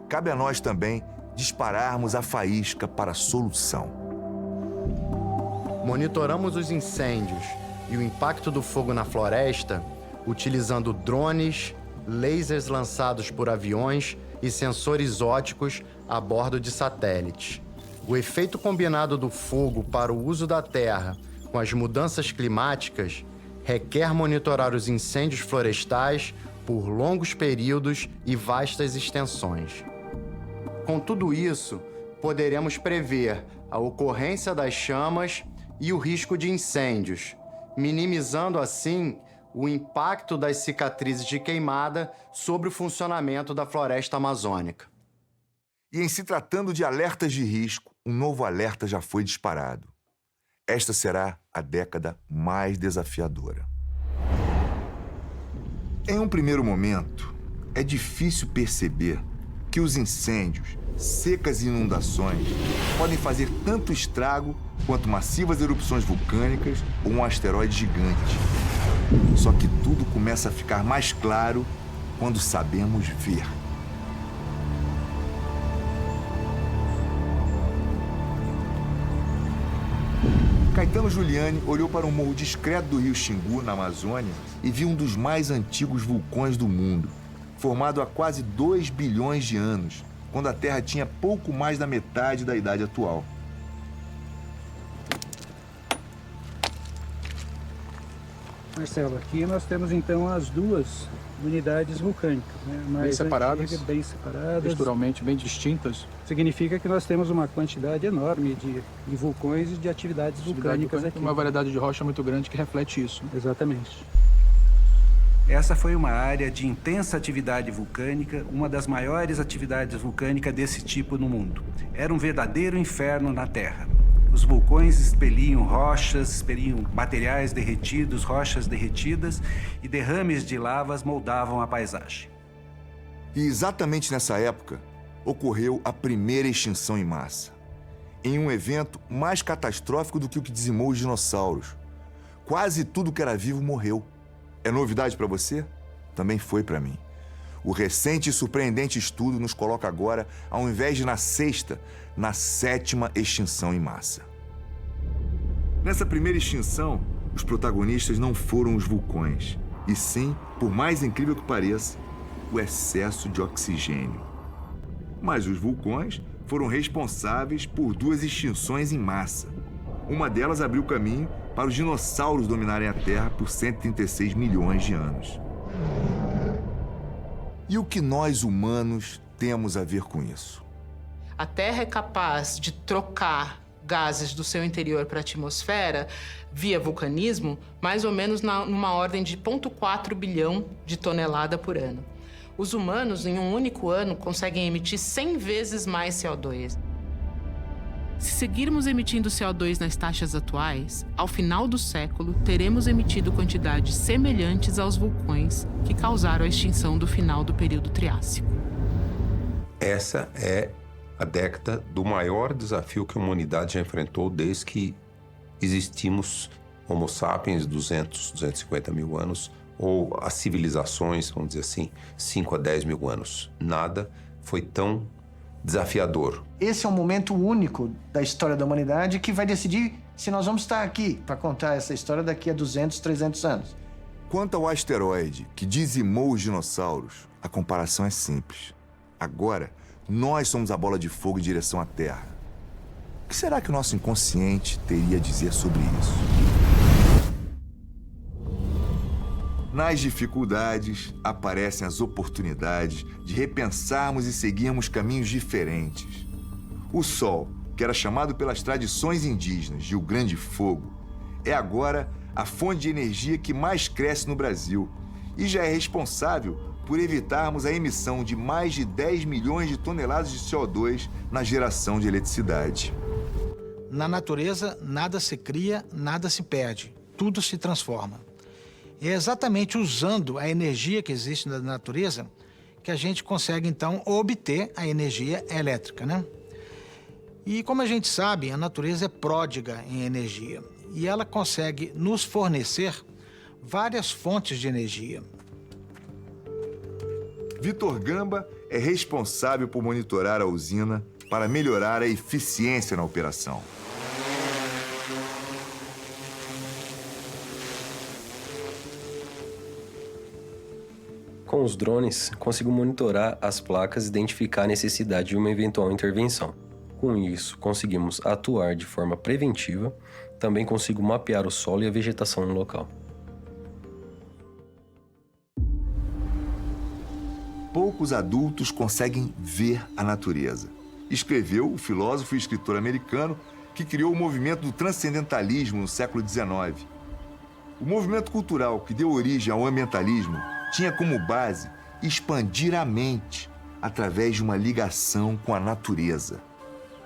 cabe a nós também dispararmos a faísca para a solução. Monitoramos os incêndios e o impacto do fogo na floresta utilizando drones, lasers lançados por aviões e sensores ópticos a bordo de satélites. O efeito combinado do fogo para o uso da terra com as mudanças climáticas requer monitorar os incêndios florestais por longos períodos e vastas extensões. Com tudo isso, poderemos prever a ocorrência das chamas e o risco de incêndios, minimizando assim o impacto das cicatrizes de queimada sobre o funcionamento da floresta amazônica. E em se tratando de alertas de risco, um novo alerta já foi disparado. Esta será a década mais desafiadora. Em um primeiro momento, é difícil perceber que os incêndios, secas e inundações podem fazer tanto estrago quanto massivas erupções vulcânicas ou um asteroide gigante. Só que tudo começa a ficar mais claro quando sabemos ver. Caetano Giuliani olhou para um morro discreto do rio Xingu, na Amazônia, e viu um dos mais antigos vulcões do mundo, formado há quase 2 bilhões de anos, quando a Terra tinha pouco mais da metade da idade atual. Marcelo, aqui nós temos então as duas unidades vulcânicas, né? Bem separadas, bem separadas, texturalmente bem distintas. Significa que nós temos uma quantidade enorme de vulcões e de atividades vulcânicas aqui. Uma variedade de rocha muito grande que reflete isso. Exatamente. Essa foi uma área de intensa atividade vulcânica, uma das maiores atividades vulcânicas desse tipo no mundo. Era um verdadeiro inferno na Terra. Os vulcões expeliam rochas, expeliam materiais derretidos, rochas derretidas, e derrames de lavas moldavam a paisagem. E exatamente nessa época, ocorreu a primeira extinção em massa, em um evento mais catastrófico do que o que dizimou os dinossauros. Quase tudo que era vivo morreu. É novidade para você? Também foi para mim. O recente e surpreendente estudo nos coloca agora, ao invés de na sexta, na 7ª extinção em massa. Nessa primeira extinção, os protagonistas não foram os vulcões, e sim, por mais incrível que pareça, o excesso de oxigênio. Mas os vulcões foram responsáveis por 2 extinções em massa. Uma delas abriu caminho para os dinossauros dominarem a Terra por 136 milhões de anos. E o que nós humanos temos a ver com isso? A Terra é capaz de trocar gases do seu interior para a atmosfera via vulcanismo, mais ou menos numa ordem de 0,4 bilhão de tonelada por ano. Os humanos, em um único ano, conseguem emitir 100 vezes mais CO2. Se seguirmos emitindo CO2 nas taxas atuais, ao final do século, teremos emitido quantidades semelhantes aos vulcões que causaram a extinção do final do período Triássico. Essa é a década do maior desafio que a humanidade já enfrentou desde que existimos Homo sapiens, 200, 250 mil anos, ou as civilizações, vamos dizer assim, 5 a 10 mil anos. Nada foi tão desafiador. Esse é um momento único da história da humanidade que vai decidir se nós vamos estar aqui para contar essa história daqui a 200, 300 anos. Quanto ao asteroide que dizimou os dinossauros, a comparação é simples. Agora, nós somos a bola de fogo em direção à Terra. O que será que o nosso inconsciente teria a dizer sobre isso? Nas dificuldades, aparecem as oportunidades de repensarmos e seguirmos caminhos diferentes. O Sol, que era chamado pelas tradições indígenas de o Grande Fogo, é agora a fonte de energia que mais cresce no Brasil e já é responsável por evitarmos a emissão de mais de 10 milhões de toneladas de CO2 na geração de eletricidade. Na natureza, nada se cria, nada se perde. Tudo se transforma. É exatamente usando a energia que existe na natureza que a gente consegue, então, obter a energia elétrica, né? E como a gente sabe, a natureza é pródiga em energia e ela consegue nos fornecer várias fontes de energia. Vitor Gamba é responsável por monitorar a usina para melhorar a eficiência na operação. Com os drones, consigo monitorar as placas e identificar a necessidade de uma eventual intervenção. Com isso, conseguimos atuar de forma preventiva, também consigo mapear o solo e a vegetação no local. Poucos adultos conseguem ver a natureza. Escreveu o filósofo e escritor americano que criou o movimento do transcendentalismo no século XIX. O movimento cultural que deu origem ao ambientalismo tinha como base expandir a mente através de uma ligação com a natureza,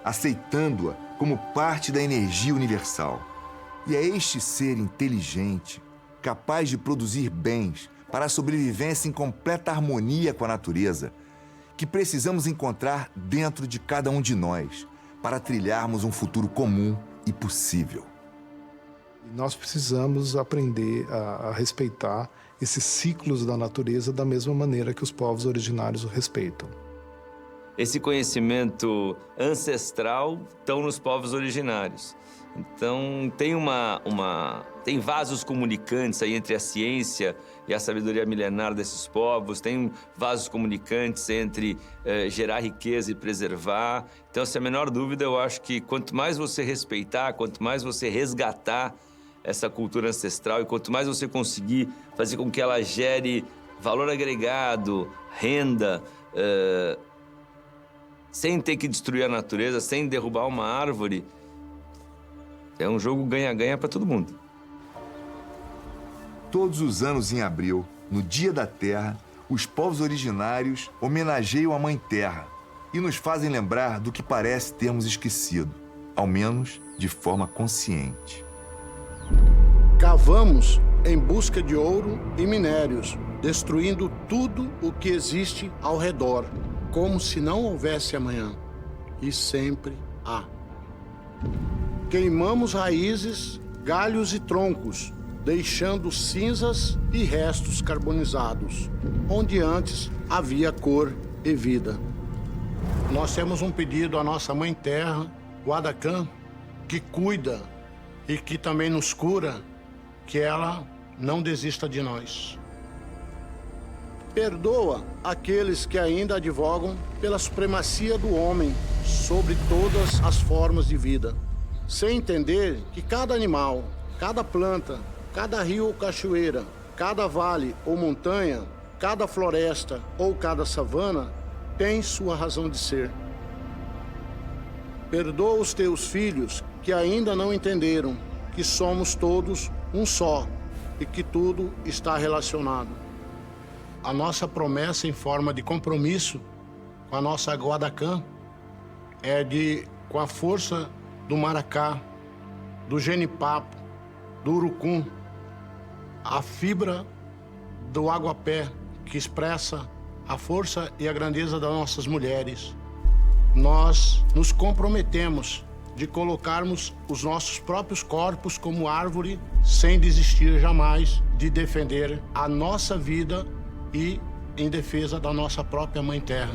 aceitando-a como parte da energia universal. E é este ser inteligente, capaz de produzir bens para a sobrevivência em completa harmonia com a natureza, que precisamos encontrar dentro de cada um de nós para trilharmos um futuro comum e possível. Nós precisamos aprender a respeitar esses ciclos da natureza da mesma maneira que os povos originários o respeitam. Esse conhecimento ancestral estão nos povos originários. Então, tem vasos comunicantes aí entre a ciência e a sabedoria milenar desses povos, tem vasos comunicantes entre gerar riqueza e preservar. Então, sem a menor dúvida, eu acho que quanto mais você respeitar, quanto mais você resgatar essa cultura ancestral e quanto mais você conseguir fazer com que ela gere valor agregado, renda, sem ter que destruir a natureza, sem derrubar uma árvore, é um jogo ganha-ganha para todo mundo. Todos os anos em abril, no Dia da Terra, os povos originários homenageiam a Mãe Terra e nos fazem lembrar do que parece termos esquecido, ao menos de forma consciente. Cavamos em busca de ouro e minérios, destruindo tudo o que existe ao redor, como se não houvesse amanhã. E sempre há. Queimamos raízes, galhos e troncos, deixando cinzas e restos carbonizados, onde antes havia cor e vida. Nós temos um pedido à nossa Mãe Terra, Guadacã, que cuida e que também nos cura, que ela não desista de nós. Perdoa aqueles que ainda advogam pela supremacia do homem sobre todas as formas de vida, sem entender que cada animal, cada planta, cada rio ou cachoeira, cada vale ou montanha, cada floresta ou cada savana tem sua razão de ser. Perdoa os teus filhos que ainda não entenderam que somos todos um só e que tudo está relacionado. a nossa promessa em forma de compromisso com a nossa Guadacã é de, com a força do maracá, do genipapo, do urucum, a fibra do aguapé, que expressa a força e a grandeza das nossas mulheres, nós nos comprometemos de colocarmos os nossos próprios corpos como árvore, sem desistir jamais de defender a nossa vida e em defesa da nossa própria Mãe Terra.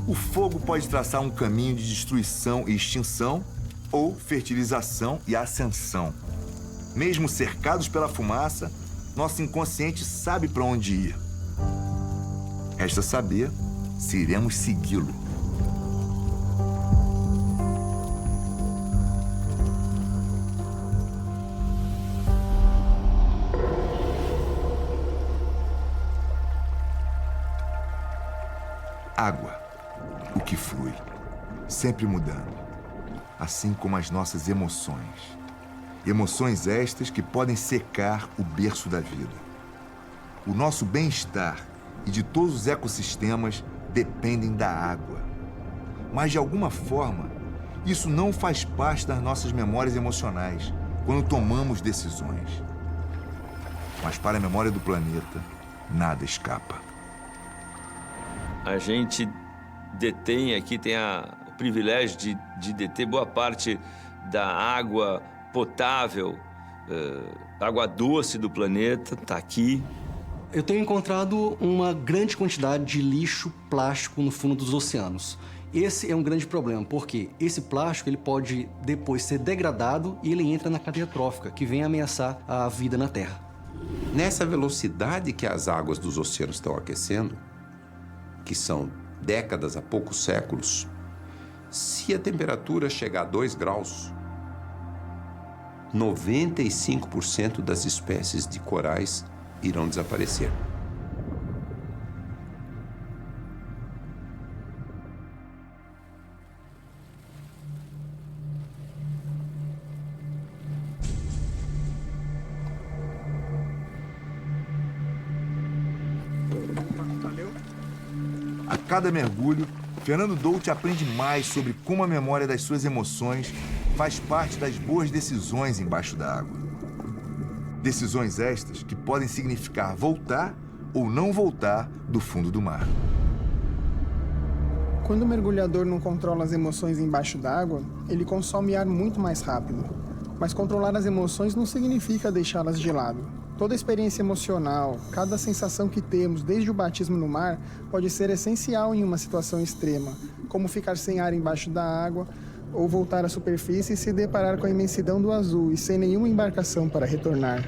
O fogo pode traçar um caminho de destruição e extinção ou fertilização e ascensão. Mesmo cercados pela fumaça, nosso inconsciente sabe para onde ir. Resta saber se iremos segui-lo. Água, o que flui, sempre mudando, assim como as nossas emoções. Emoções estas que podem secar o berço da vida. O nosso bem-estar e de todos os ecossistemas dependem da água. Mas, de alguma forma, isso não faz parte das nossas memórias emocionais quando tomamos decisões. Mas, para a memória do planeta, nada escapa. A gente detém aqui, tem o privilégio de deter boa parte da água potável, água doce do planeta, está aqui. Eu tenho encontrado uma grande quantidade de lixo plástico no fundo dos oceanos. Esse é um grande problema, porque esse plástico ele pode depois ser degradado e ele entra na cadeia trófica, que vem ameaçar a vida na Terra. Nessa velocidade que as águas dos oceanos estão aquecendo, que são décadas a poucos séculos, se a temperatura chegar a 2 graus, 95% das espécies de corais irão desaparecer. A cada mergulho, Fernando Doudt aprende mais sobre como a memória das suas emoções faz parte das boas decisões embaixo da água. Decisões estas que podem significar voltar ou não voltar do fundo do mar. Quando o mergulhador não controla as emoções embaixo d'água, ele consome ar muito mais rápido. Mas controlar as emoções não significa deixá-las de lado. Toda experiência emocional, cada sensação que temos desde o batismo no mar pode ser essencial em uma situação extrema, como ficar sem ar embaixo da água, ou voltar à superfície e se deparar com a imensidão do azul e sem nenhuma embarcação para retornar.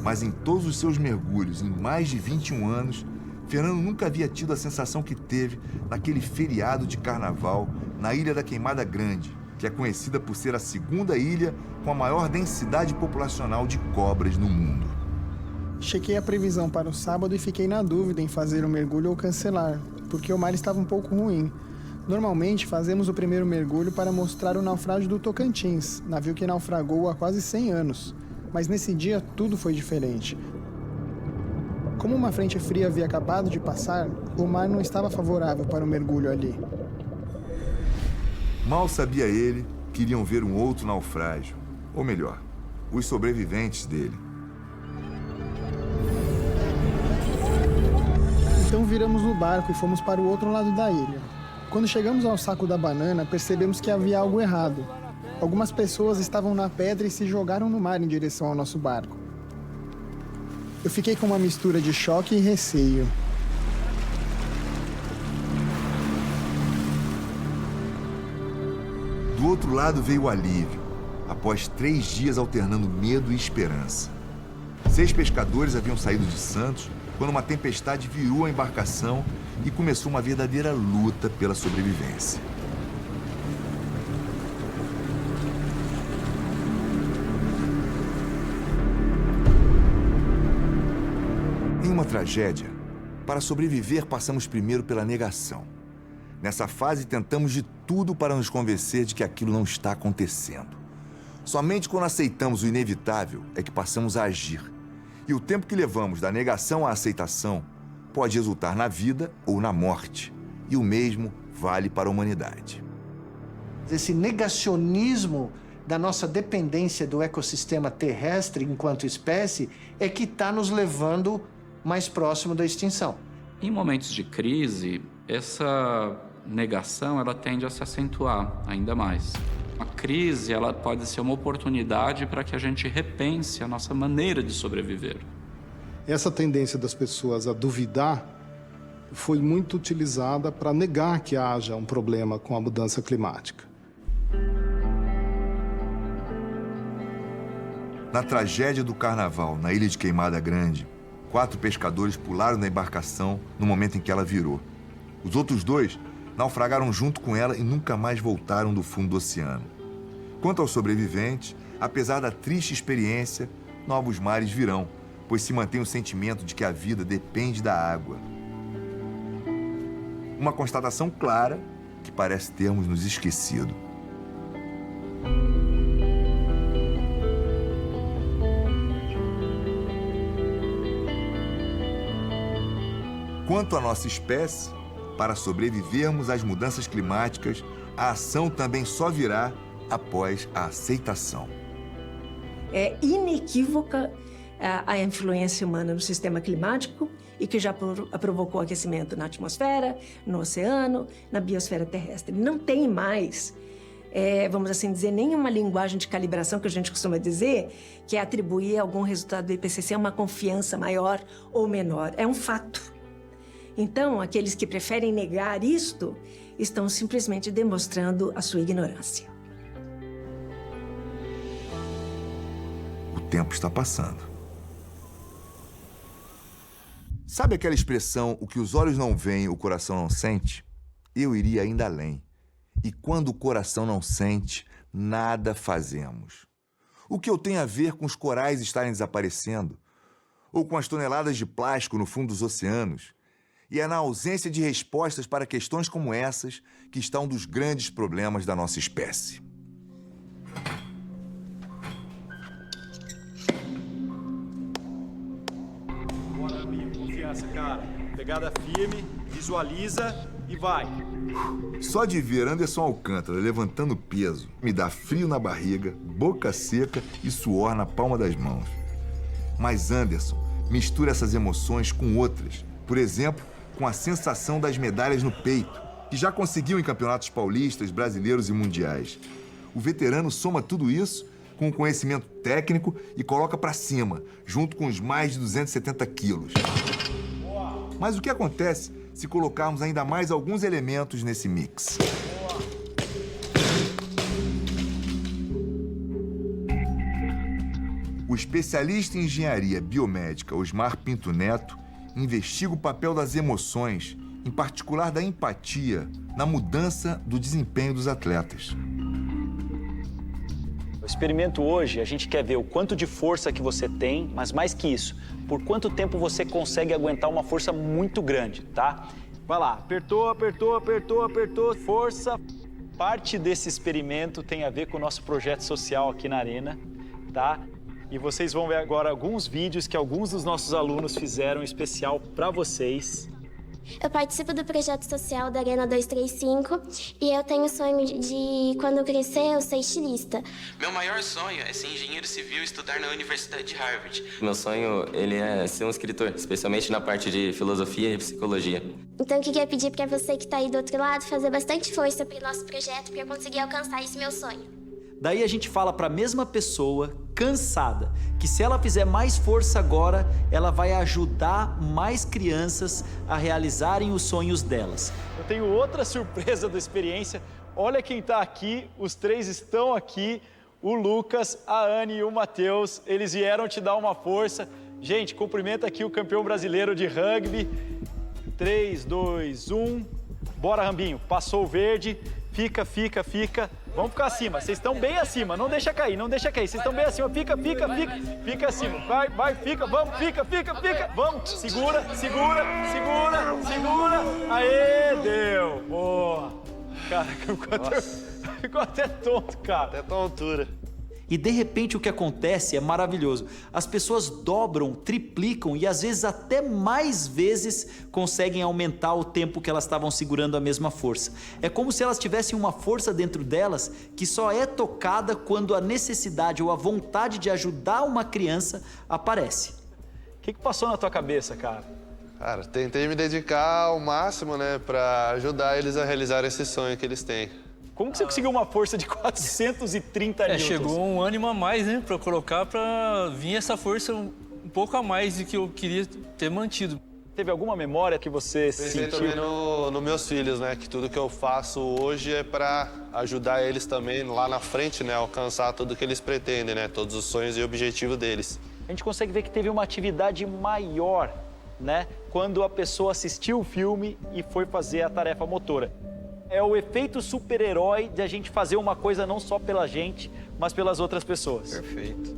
Mas em todos os seus mergulhos, em mais de 21 anos, Fernando nunca havia tido a sensação que teve naquele feriado de carnaval na Ilha da Queimada Grande, que é conhecida por ser a segunda ilha com a maior densidade populacional de cobras no mundo. Chequei a previsão para o sábado e fiquei na dúvida em fazer o mergulho ou cancelar, porque o mar estava um pouco ruim. Normalmente fazemos o primeiro mergulho para mostrar o naufrágio do Tocantins, navio que naufragou há quase 100 anos. Mas nesse dia tudo foi diferente. Como uma frente fria havia acabado de passar, o mar não estava favorável para o mergulho ali. Mal sabia ele que iriam ver um outro naufrágio, ou melhor, os sobreviventes dele. Então viramos no barco e fomos para o outro lado da ilha. Quando chegamos ao Saco da Banana, percebemos que havia algo errado. Algumas pessoas estavam na pedra e se jogaram no mar em direção ao nosso barco. Eu fiquei com uma mistura de choque e receio. Do outro lado veio o alívio, após 3 dias alternando medo e esperança. 6 pescadores haviam saído de Santos quando uma tempestade virou a embarcação e começou uma verdadeira luta pela sobrevivência. Em uma tragédia, para sobreviver passamos primeiro pela negação. Nessa fase, tentamos de tudo para nos convencer de que aquilo não está acontecendo. Somente quando aceitamos o inevitável é que passamos a agir. E o tempo que levamos da negação à aceitação pode resultar na vida ou na morte. E o mesmo vale para a humanidade. Esse negacionismo da nossa dependência do ecossistema terrestre enquanto espécie é que está nos levando mais próximo da extinção. Em momentos de crise, essa negação ela tende a se acentuar ainda mais. A crise ela pode ser uma oportunidade para que a gente repense a nossa maneira de sobreviver. Essa tendência das pessoas a duvidar foi muito utilizada para negar que haja um problema com a mudança climática. Na tragédia do Carnaval, na ilha de Queimada Grande, 4 pescadores pularam da embarcação no momento em que ela virou. Os outros 2 naufragaram junto com ela e nunca mais voltaram do fundo do oceano. Quanto aos sobreviventes, apesar da triste experiência, novos mares virão, pois se mantém o sentimento de que a vida depende da água. Uma constatação clara que parece termos nos esquecido. Quanto à nossa espécie, para sobrevivermos às mudanças climáticas, a ação também só virá após a aceitação. É inequívoca a influência humana no sistema climático e que já provocou aquecimento na atmosfera, no oceano, na biosfera terrestre. Não tem mais, vamos assim dizer, nenhuma linguagem de calibração que a gente costuma dizer que é atribuir algum resultado do IPCC a uma confiança maior ou menor. É um fato. Então, aqueles que preferem negar isto estão simplesmente demonstrando a sua ignorância. O tempo está passando. Sabe aquela expressão, o que os olhos não veem, o coração não sente? Eu iria ainda além. E quando o coração não sente, nada fazemos. O que eu tenho a ver com os corais estarem desaparecendo? Ou com as toneladas de plástico no fundo dos oceanos? E é na ausência de respostas para questões como essas que está um dos grandes problemas da nossa espécie. Bora, amigo. Confiança, cara. Pegada firme, visualiza e vai. Só de ver Anderson Alcântara levantando peso me dá frio na barriga, boca seca e suor na palma das mãos. Mas Anderson mistura essas emoções com outras. Por exemplo, com a sensação das medalhas no peito, que já conseguiu em campeonatos paulistas, brasileiros e mundiais. O veterano soma tudo isso com o conhecimento técnico e coloca para cima, junto com os mais de 270 quilos. Mas o que acontece se colocarmos ainda mais alguns elementos nesse mix? O especialista em engenharia biomédica Osmar Pinto Neto investiga o papel das emoções, em particular da empatia, na mudança do desempenho dos atletas. O experimento hoje, a gente quer ver o quanto de força que você tem, mas mais que isso, por quanto tempo você consegue aguentar uma força muito grande, tá? Vai lá, apertou, apertou, apertou, apertou, força. Parte desse experimento tem a ver com o nosso projeto social aqui na Arena, tá? E vocês vão ver agora alguns vídeos que alguns dos nossos alunos fizeram especial para vocês. Eu participo do projeto social da Arena 235 e eu tenho o sonho de, quando eu crescer, eu ser estilista. Meu maior sonho é ser engenheiro civil e estudar na Universidade de Harvard. Meu sonho, ele é ser um escritor, especialmente na parte de filosofia e psicologia. Então eu queria pedir para você que está aí do outro lado fazer bastante força para o nosso projeto para eu conseguir alcançar esse meu sonho. Daí a gente fala para a mesma pessoa, cansada, que se ela fizer mais força agora, ela vai ajudar mais crianças a realizarem os sonhos delas. Eu tenho outra surpresa da experiência. Olha quem está aqui, os 3 estão aqui, o Lucas, a Anne e o Matheus. Eles vieram te dar uma força. Gente, cumprimenta aqui o campeão brasileiro de rugby. 3, 2, 1. Bora, Rambinho. Passou o verde. Fica, fica, fica. Vamos ficar acima. Vocês estão bem acima. Não deixa cair, não deixa cair. Vocês estão bem acima. Fica acima. Vai, fica. Vamos, fica. Vamos. Segura. Aê, deu. Boa. Cara, ficou até tonto, cara. Até tua altura. E de repente o que acontece é maravilhoso. As pessoas dobram, triplicam e às vezes até mais vezes conseguem aumentar o tempo que elas estavam segurando a mesma força. É como se elas tivessem uma força dentro delas que só é tocada quando a necessidade ou a vontade de ajudar uma criança aparece. O que passou na tua cabeça, cara? Cara, tentei me dedicar ao máximo, né, pra ajudar eles a realizar esse sonho que eles têm. Como que você conseguiu uma força de 430 newtons? Chegou um ânimo a mais, né, pra colocar pra vir essa força um pouco a mais do que eu queria ter mantido. Teve alguma memória que você Pensei sentiu? também nos meus filhos, né, que tudo que eu faço hoje é pra ajudar eles também lá na frente, né, alcançar tudo que eles pretendem, né, todos os sonhos e objetivos deles. A gente consegue ver que teve uma atividade maior, né, quando a pessoa assistiu o filme e foi fazer a tarefa motora. É o efeito super-herói de a gente fazer uma coisa não só pela gente, mas pelas outras pessoas. Perfeito.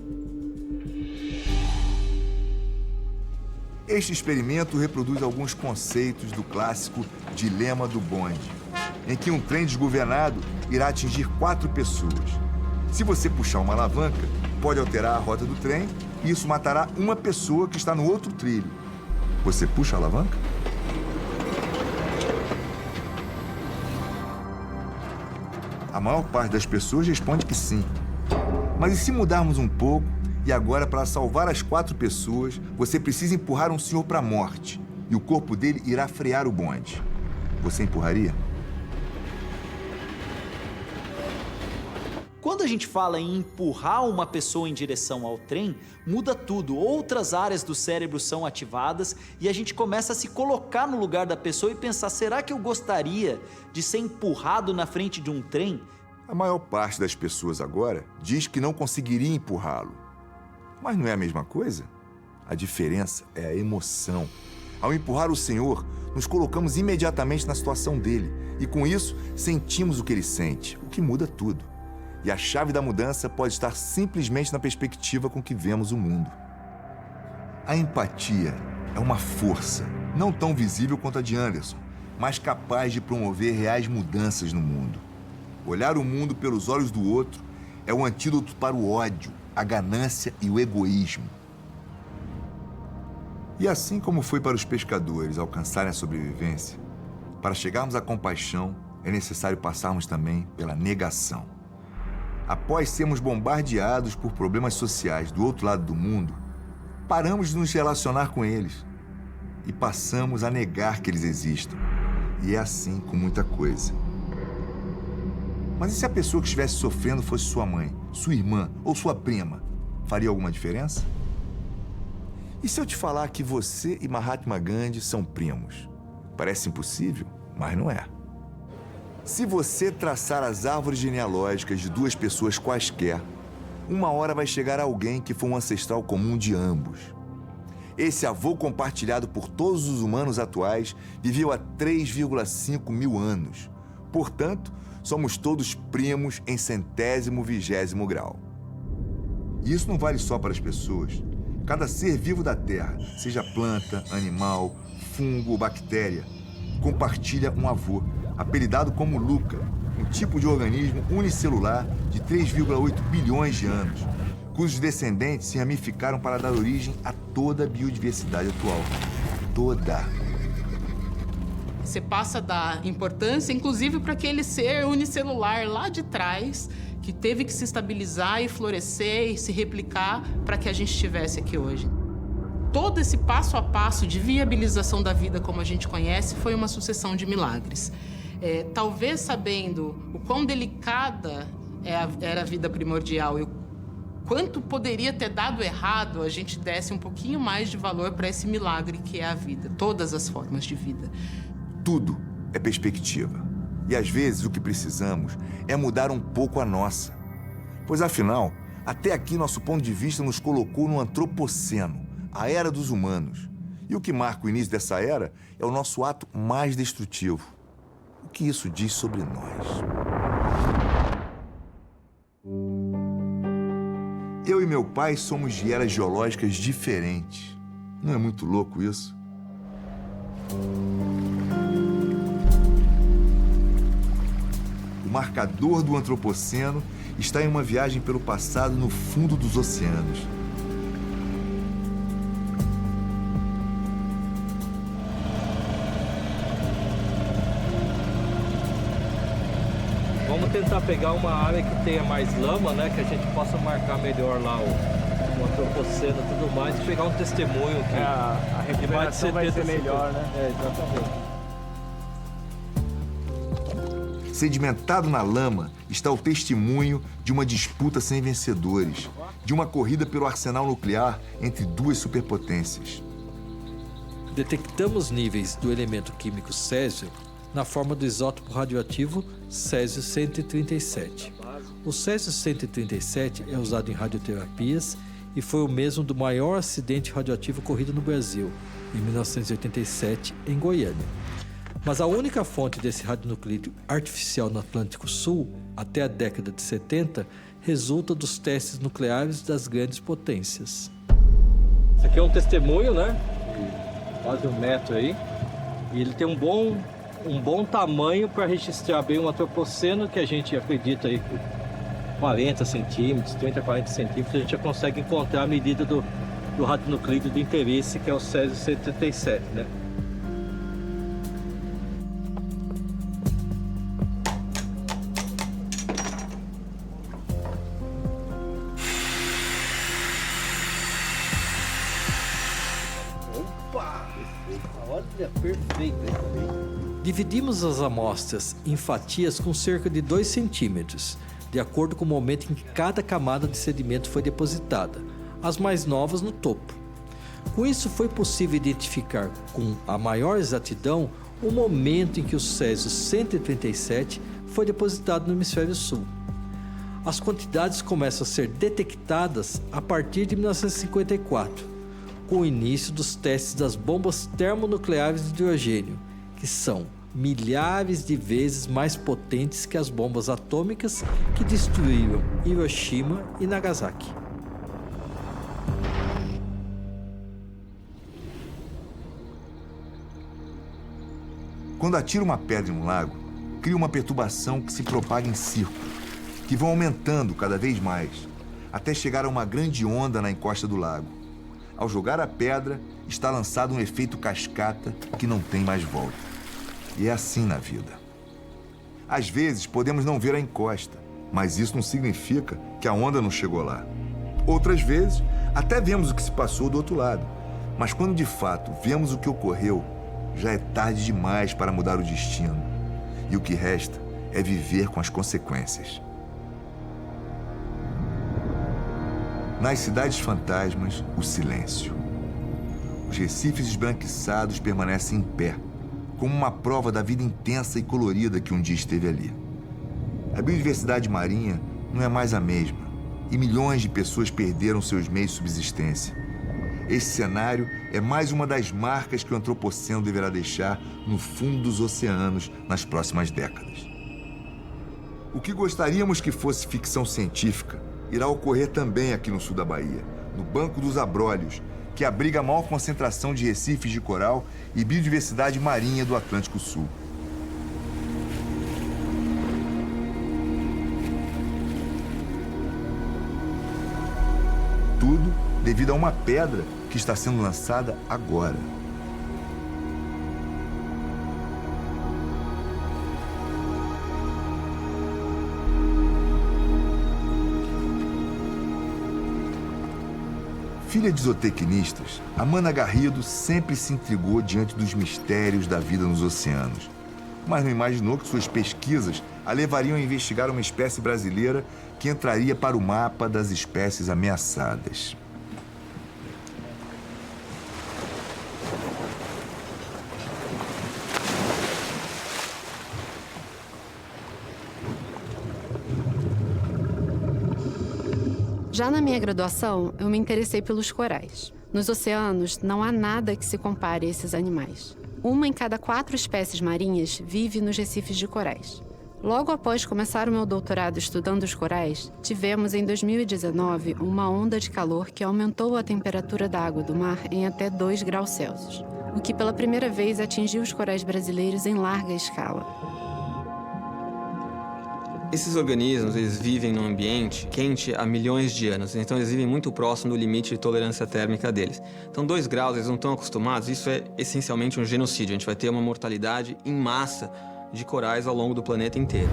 Este experimento reproduz alguns conceitos do clássico Dilema do Bonde, em que um trem desgovernado irá atingir 4 pessoas. Se você puxar uma alavanca, pode alterar a rota do trem e isso matará uma pessoa que está no outro trilho. Você puxa a alavanca? A maior parte das pessoas responde que sim. Mas e se mudarmos um pouco e agora, para salvar as 4 pessoas, você precisa empurrar um senhor para a morte e o corpo dele irá frear o bonde? Você empurraria? Quando a gente fala em empurrar uma pessoa em direção ao trem, muda tudo. Outras áreas do cérebro são ativadas e a gente começa a se colocar no lugar da pessoa e pensar, será que eu gostaria de ser empurrado na frente de um trem? A maior parte das pessoas agora diz que não conseguiria empurrá-lo. Mas não é a mesma coisa? A diferença é a emoção. Ao empurrar o senhor, nos colocamos imediatamente na situação dele e com isso sentimos o que ele sente, o que muda tudo. E a chave da mudança pode estar simplesmente na perspectiva com que vemos o mundo. A empatia é uma força, não tão visível quanto a de Anderson, mas capaz de promover reais mudanças no mundo. Olhar o mundo pelos olhos do outro é o antídoto para o ódio, a ganância e o egoísmo. E assim como foi para os pescadores alcançarem a sobrevivência, para chegarmos à compaixão é necessário passarmos também pela negação. Após sermos bombardeados por problemas sociais do outro lado do mundo, paramos de nos relacionar com eles e passamos a negar que eles existam. E é assim com muita coisa. Mas e se a pessoa que estivesse sofrendo fosse sua mãe, sua irmã ou sua prima? Faria alguma diferença? E se eu te falar que você e Mahatma Gandhi são primos? Parece impossível, mas não é. Se você traçar as árvores genealógicas de 2 pessoas quaisquer, uma hora vai chegar alguém que foi um ancestral comum de ambos. Esse avô compartilhado por todos os humanos atuais viveu há 3,5 mil anos. Portanto, somos todos primos em 120º grau. E isso não vale só para as pessoas. Cada ser vivo da Terra, seja planta, animal, fungo ou bactéria, compartilha um avô, apelidado como Luca, um tipo de organismo unicelular de 3,8 bilhões de anos, cujos descendentes se ramificaram para dar origem a toda a biodiversidade atual. Toda. Você passa a dar importância, inclusive, para aquele ser unicelular lá de trás, que teve que se estabilizar e florescer e se replicar para que a gente estivesse aqui hoje. Todo esse passo a passo de viabilização da vida como a gente conhece foi uma sucessão de milagres. Talvez sabendo o quão delicada era a vida primordial e o quanto poderia ter dado errado, a gente desse um pouquinho mais de valor para esse milagre que é a vida, todas as formas de vida. Tudo é perspectiva. E às vezes o que precisamos é mudar um pouco a nossa. Pois afinal, até aqui nosso ponto de vista nos colocou no antropoceno, a era dos humanos. E o que marca o início dessa era é o nosso ato mais destrutivo. O que isso diz sobre nós? Eu e meu pai somos de eras geológicas diferentes. Não é muito louco isso? O marcador do Antropoceno está em uma viagem pelo passado no fundo dos oceanos. Vamos tentar pegar uma área que tenha mais lama, né? Que a gente possa marcar melhor lá o Antropoceno e tudo mais e pegar um testemunho que a recuperação vai ser melhor, né? Exatamente. Sedimentado na lama está o testemunho de uma disputa sem vencedores, de uma corrida pelo arsenal nuclear entre duas superpotências. Detectamos níveis do elemento químico césio na forma do isótopo radioativo Césio-137. O Césio-137 é usado em radioterapias e foi o mesmo do maior acidente radioativo ocorrido no Brasil, em 1987, em Goiânia. Mas a única fonte desse radionuclídeo artificial no Atlântico Sul, até a década de 70, resulta dos testes nucleares das grandes potências. Esse aqui é um testemunho, né? De quase 1 metro aí. E ele tem um bom tamanho para registrar bem um antropoceno, que a gente acredita aí que 40 centímetros, 30 a 40 centímetros, a gente já consegue encontrar a medida do radionuclídeo de interesse, que é o Césio-137, né? Dividimos as amostras em fatias com cerca de 2 centímetros, de acordo com o momento em que cada camada de sedimento foi depositada, as mais novas no topo. Com isso, foi possível identificar com a maior exatidão o momento em que o Césio-137 foi depositado no hemisfério sul. As quantidades começam a ser detectadas a partir de 1954, com o início dos testes das bombas termonucleares de hidrogênio, que são milhares de vezes mais potentes que as bombas atômicas que destruíram Hiroshima e Nagasaki. Quando atira uma pedra em um lago, cria uma perturbação que se propaga em círculos, que vão aumentando cada vez mais, até chegar a uma grande onda na encosta do lago. Ao jogar a pedra, está lançado um efeito cascata que não tem mais volta. E é assim na vida. Às vezes podemos não ver a encosta, mas isso não significa que a onda não chegou lá. Outras vezes, até vemos o que se passou do outro lado, mas quando de fato vemos o que ocorreu, já é tarde demais para mudar o destino. E o que resta é viver com as consequências. Nas cidades fantasmas, o silêncio. Os recifes esbranquiçados permanecem em pé, como uma prova da vida intensa e colorida que um dia esteve ali. A biodiversidade marinha não é mais a mesma, e milhões de pessoas perderam seus meios de subsistência. Esse cenário é mais uma das marcas que o Antropoceno deverá deixar no fundo dos oceanos nas próximas décadas. O que gostaríamos que fosse ficção científica irá ocorrer também aqui no sul da Bahia, no Banco dos Abrolhos, que abriga a maior concentração de recifes de coral e biodiversidade marinha do Atlântico Sul. Tudo devido a uma pedra que está sendo lançada agora. Filha de zootecnistas, Amanda Garrido sempre se intrigou diante dos mistérios da vida nos oceanos, mas não imaginou que suas pesquisas a levariam a investigar uma espécie brasileira que entraria para o mapa das espécies ameaçadas. Já na minha graduação, eu me interessei pelos corais. Nos oceanos, não há nada que se compare a esses animais. 1 em cada 4 espécies marinhas vive nos recifes de corais. Logo após começar o meu doutorado estudando os corais, tivemos em 2019 uma onda de calor que aumentou a temperatura da água do mar em até 2 graus Celsius, o que pela primeira vez atingiu os corais brasileiros em larga escala. Esses organismos, eles vivem num ambiente quente há milhões de anos, então eles vivem muito próximo do limite de tolerância térmica deles. Então 2 graus, eles não estão acostumados, isso é essencialmente um genocídio. A gente vai ter uma mortalidade em massa de corais ao longo do planeta inteiro.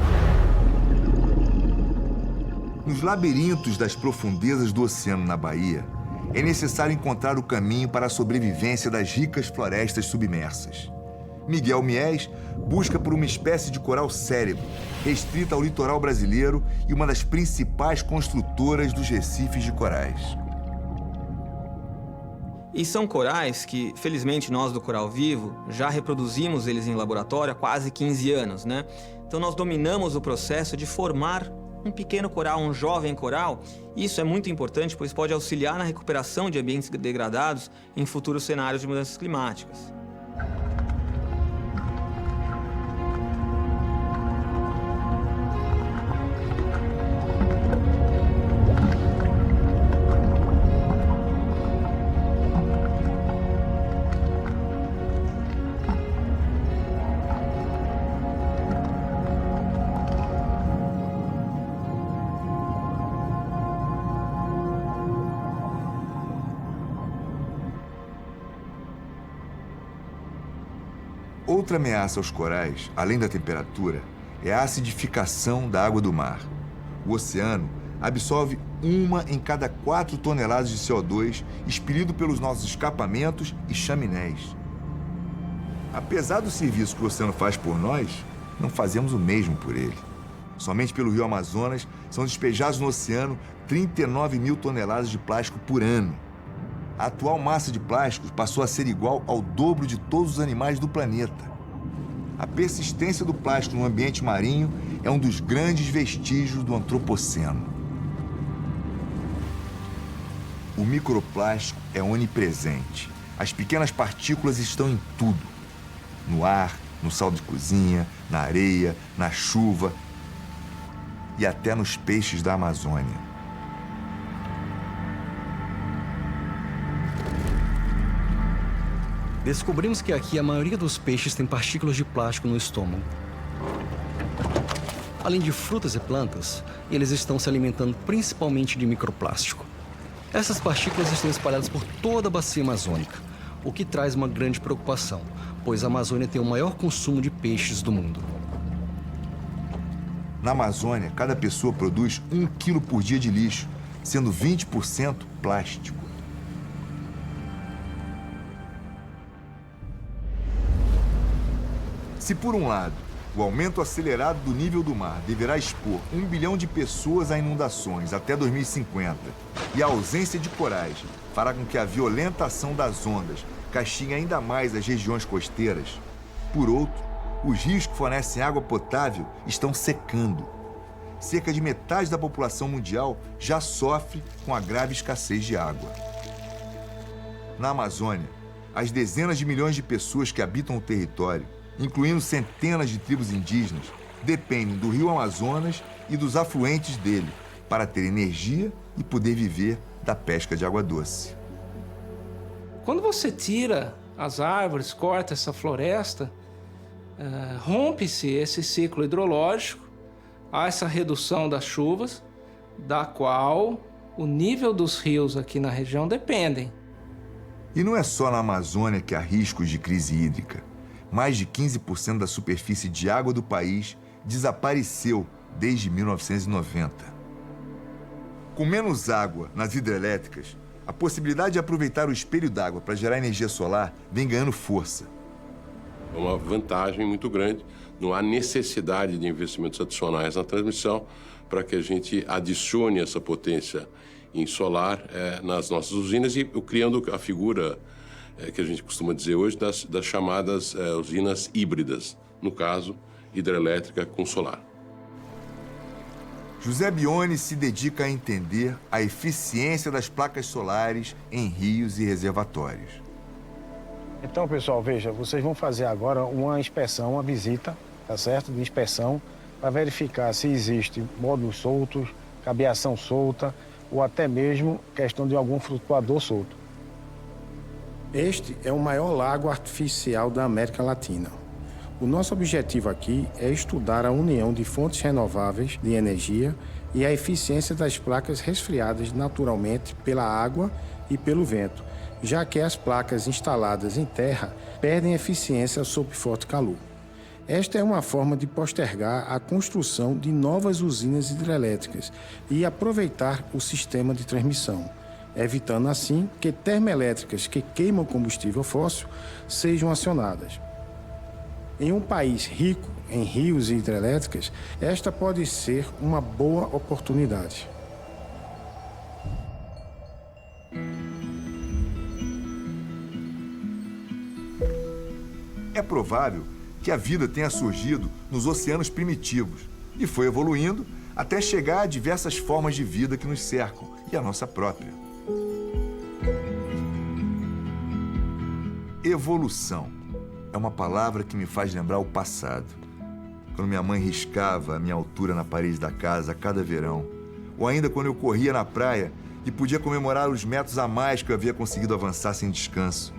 Nos labirintos das profundezas do oceano na Bahia, é necessário encontrar o caminho para a sobrevivência das ricas florestas submersas. Miguel Mies busca por uma espécie de coral cérebro, restrita ao litoral brasileiro e uma das principais construtoras dos recifes de corais. E são corais que, felizmente, nós do Coral Vivo já reproduzimos eles em laboratório há quase 15 anos, né? Então nós dominamos o processo de formar um pequeno coral, um jovem coral. Isso é muito importante, pois pode auxiliar na recuperação de ambientes degradados em futuros cenários de mudanças climáticas. Outra ameaça aos corais, além da temperatura, é a acidificação da água do mar. O oceano absorve 1 em cada 4 toneladas de CO2 expelido pelos nossos escapamentos e chaminés. Apesar do serviço que o oceano faz por nós, não fazemos o mesmo por ele. Somente pelo rio Amazonas são despejados no oceano 39 mil toneladas de plástico por ano. A atual massa de plásticos passou a ser igual ao dobro de todos os animais do planeta. A persistência do plástico no ambiente marinho é um dos grandes vestígios do antropoceno. O microplástico é onipresente. As pequenas partículas estão em tudo. No ar, no sal de cozinha, na areia, na chuva e até nos peixes da Amazônia. Descobrimos que aqui a maioria dos peixes tem partículas de plástico no estômago. Além de frutas e plantas, eles estão se alimentando principalmente de microplástico. Essas partículas estão espalhadas por toda a bacia amazônica, o que traz uma grande preocupação, pois a Amazônia tem o maior consumo de peixes do mundo. Na Amazônia, cada pessoa produz 1 quilo por dia de lixo, sendo 20% plástico. Se, por um lado, o aumento acelerado do nível do mar deverá expor 1 bilhão de pessoas a inundações até 2050, e a ausência de corais fará com que a violenta ação das ondas castigue ainda mais as regiões costeiras, por outro, os rios que fornecem água potável estão secando. Cerca de metade da população mundial já sofre com a grave escassez de água. Na Amazônia, as dezenas de milhões de pessoas que habitam o território, incluindo centenas de tribos indígenas, dependem do rio Amazonas e dos afluentes dele para ter energia e poder viver da pesca de água doce. Quando você tira as árvores, corta essa floresta, rompe-se esse ciclo hidrológico, há essa redução das chuvas, da qual o nível dos rios aqui na região dependem. E não é só na Amazônia que há riscos de crise hídrica. Mais de 15% da superfície de água do país desapareceu desde 1990. Com menos água nas hidrelétricas, a possibilidade de aproveitar o espelho d'água para gerar energia solar vem ganhando força. É uma vantagem muito grande. Não há necessidade de investimentos adicionais na transmissão para que a gente adicione essa potência em solar nas nossas usinas e criando a figura que a gente costuma dizer hoje das chamadas usinas híbridas, no caso, hidrelétrica com solar. José Bione se dedica a entender a eficiência das placas solares em rios e reservatórios. Então, pessoal, veja, vocês vão fazer agora uma inspeção, uma visita, tá certo? De inspeção para verificar se existe módulos soltos, cabeação solta ou até mesmo questão de algum flutuador solto. Este é o maior lago artificial da América Latina. O nosso objetivo aqui é estudar a união de fontes renováveis de energia e a eficiência das placas resfriadas naturalmente pela água e pelo vento, já que as placas instaladas em terra perdem eficiência sob forte calor. Esta é uma forma de postergar a construção de novas usinas hidrelétricas e aproveitar o sistema de transmissão, evitando assim que termoelétricas que queimam combustível fóssil sejam acionadas. Em um país rico em rios e hidrelétricas, esta pode ser uma boa oportunidade. É provável que a vida tenha surgido nos oceanos primitivos e foi evoluindo até chegar a diversas formas de vida que nos cercam e a nossa própria. Evolução é uma palavra que me faz lembrar o passado. Quando minha mãe riscava a minha altura na parede da casa a cada verão, ou ainda quando eu corria na praia e podia comemorar os metros a mais que eu havia conseguido avançar sem descanso.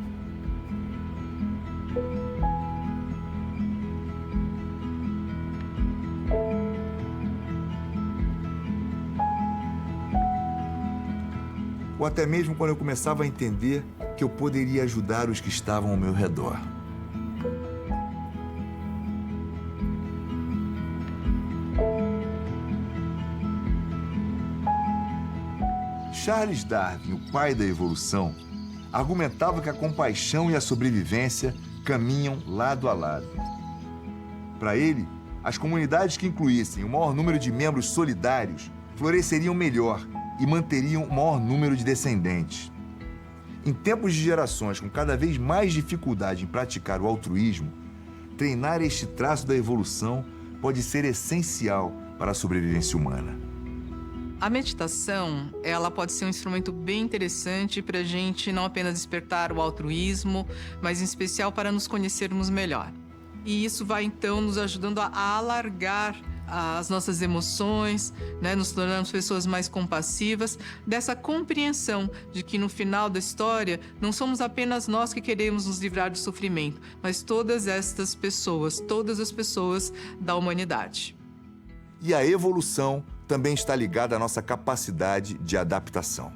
Ou até mesmo quando eu começava a entender que eu poderia ajudar os que estavam ao meu redor. Charles Darwin, o pai da evolução, argumentava que a compaixão e a sobrevivência caminham lado a lado. Para ele, as comunidades que incluíssem o maior número de membros solidários floresceriam melhor e manteriam o maior número de descendentes. Em tempos de gerações com cada vez mais dificuldade em praticar o altruísmo, treinar este traço da evolução pode ser essencial para a sobrevivência humana. A meditação, ela pode ser um instrumento bem interessante para a gente não apenas despertar o altruísmo, mas em especial para nos conhecermos melhor. E isso vai, então, nos ajudando a alargar as nossas emoções, né? Nos tornamos pessoas mais compassivas, dessa compreensão de que no final da história não somos apenas nós que queremos nos livrar do sofrimento, mas todas estas pessoas, todas as pessoas da humanidade. E a evolução também está ligada à nossa capacidade de adaptação.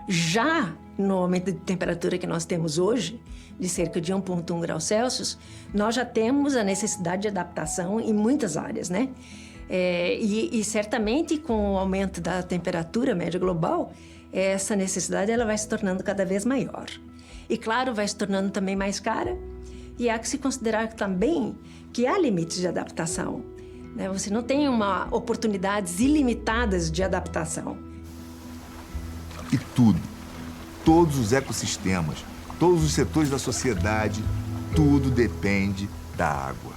Já no aumento de temperatura que nós temos hoje, de cerca de 1,1 graus Celsius, nós já temos a necessidade de adaptação em muitas áreas, né? E certamente com o aumento da temperatura média global, essa necessidade ela vai se tornando cada vez maior. E claro, vai se tornando também mais cara, e há que se considerar também que há limites de adaptação. Você não tem oportunidades ilimitadas de adaptação. E tudo, todos os ecossistemas, todos os setores da sociedade, tudo depende da água.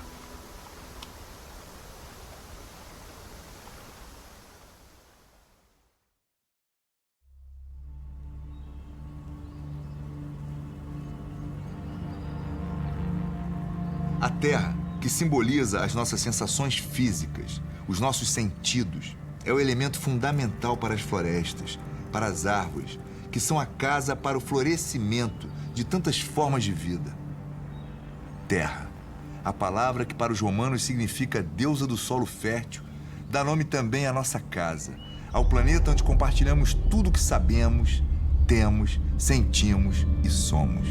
A Terra, que simboliza as nossas sensações físicas, os nossos sentidos, é o elemento fundamental para as florestas, para as árvores, que são a casa para o florescimento de tantas formas de vida. Terra, a palavra que para os romanos significa deusa do solo fértil, dá nome também à nossa casa, ao planeta onde compartilhamos tudo o que sabemos, temos, sentimos e somos.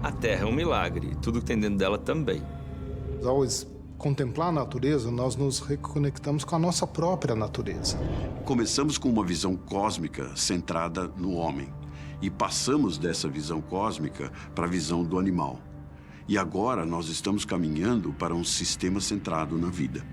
A Terra é um milagre, tudo que tem dentro dela também. Ao contemplar a natureza, nós nos reconectamos com a nossa própria natureza. Começamos com uma visão cósmica centrada no homem e passamos dessa visão cósmica para a visão do animal. E agora nós estamos caminhando para um sistema centrado na vida.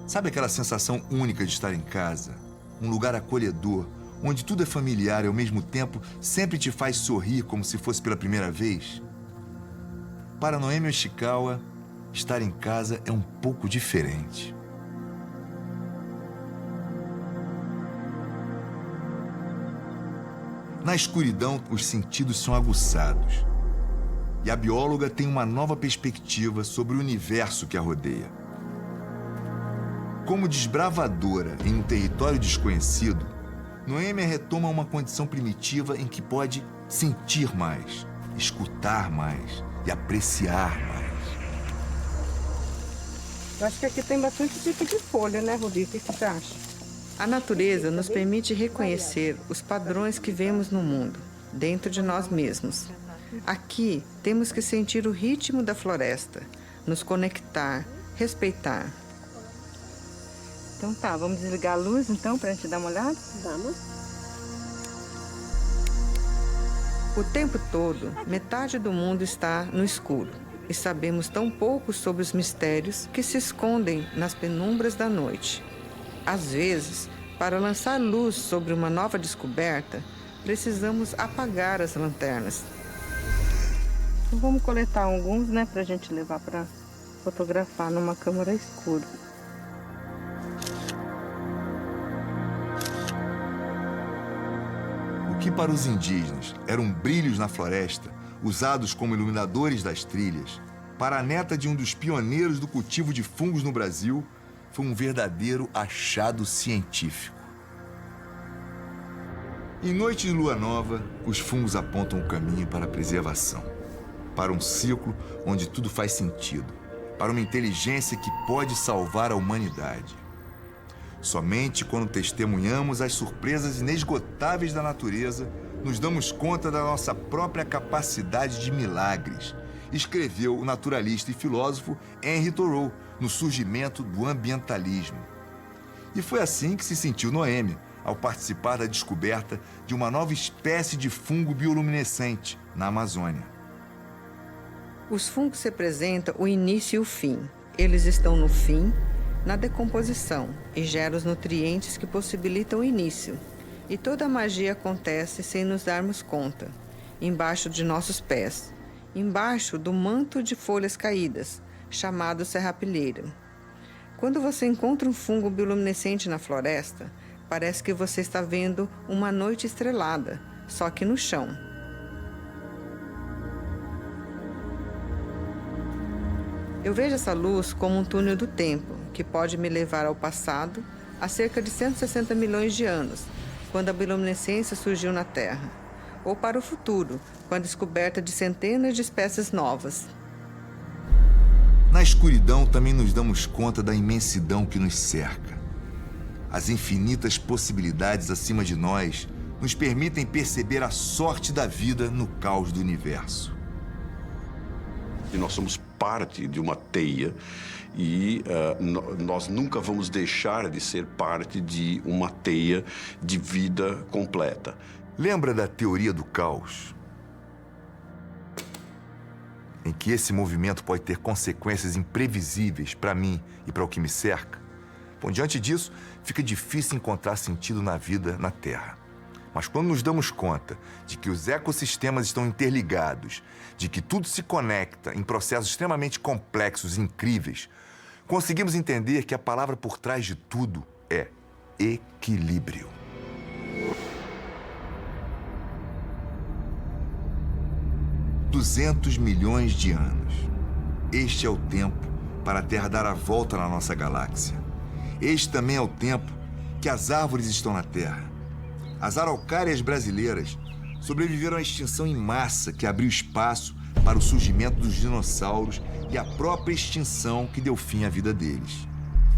Sabe aquela sensação única de estar em casa? Um lugar acolhedor, onde tudo é familiar e ao mesmo tempo sempre te faz sorrir como se fosse pela primeira vez? Para Noemi Oshikawa, estar em casa é um pouco diferente. Na escuridão, os sentidos são aguçados. E a bióloga tem uma nova perspectiva sobre o universo que a rodeia. Como desbravadora em um território desconhecido, Noemi retoma uma condição primitiva em que pode sentir mais, escutar mais e apreciar mais. Eu acho que aqui tem bastante tipo de folha, né, Rubi? O que você acha? A natureza nos permite reconhecer os padrões que vemos no mundo, dentro de nós mesmos. Aqui, temos que sentir o ritmo da floresta, nos conectar, respeitar. Então tá, vamos desligar a luz então pra gente dar uma olhada? Vamos. O tempo todo, metade do mundo está no escuro e sabemos tão pouco sobre os mistérios que se escondem nas penumbras da noite. Às vezes, para lançar luz sobre uma nova descoberta, precisamos apagar as lanternas. Então, vamos coletar alguns, né, pra gente levar para fotografar numa câmera escura. O que para os indígenas eram brilhos na floresta, usados como iluminadores das trilhas, para a neta de um dos pioneiros do cultivo de fungos no Brasil, foi um verdadeiro achado científico. Em noite de lua nova, os fungos apontam o caminho para a preservação, para um ciclo onde tudo faz sentido, para uma inteligência que pode salvar a humanidade. Somente quando testemunhamos as surpresas inesgotáveis da natureza, nos damos conta da nossa própria capacidade de milagres, escreveu o naturalista e filósofo Henry Thoreau no surgimento do ambientalismo. E foi assim que se sentiu Noemi ao participar da descoberta de uma nova espécie de fungo bioluminescente na Amazônia. Os fungos representam o início e o fim. Eles estão no fim, na decomposição, e geram os nutrientes que possibilitam o início. E toda a magia acontece sem nos darmos conta, embaixo de nossos pés, embaixo do manto de folhas caídas, chamado serrapilheira. Quando você encontra um fungo bioluminescente na floresta, parece que você está vendo uma noite estrelada, só que no chão. Eu vejo essa luz como um túnel do tempo, que pode me levar ao passado, há cerca de 160 milhões de anos, quando a bioluminescência surgiu na Terra, ou para o futuro, com a descoberta de centenas de espécies novas. Na escuridão, também nos damos conta da imensidão que nos cerca. As infinitas possibilidades acima de nós nos permitem perceber a sorte da vida no caos do universo. E nós somos parte de uma teia e nós nunca vamos deixar de ser parte de uma teia de vida completa. Lembra da teoria do caos? Em que esse movimento pode ter consequências imprevisíveis para mim e para o que me cerca? Bom, diante disso, fica difícil encontrar sentido na vida na Terra. Mas quando nos damos conta de que os ecossistemas estão interligados, de que tudo se conecta em processos extremamente complexos e incríveis, conseguimos entender que a palavra por trás de tudo é equilíbrio. $200 milhões de anos. Este é o tempo para a Terra dar a volta na nossa galáxia. Este também é o tempo que as árvores estão na Terra. As araucárias brasileiras sobreviveram à extinção em massa que abriu espaço para o surgimento dos dinossauros e a própria extinção que deu fim à vida deles.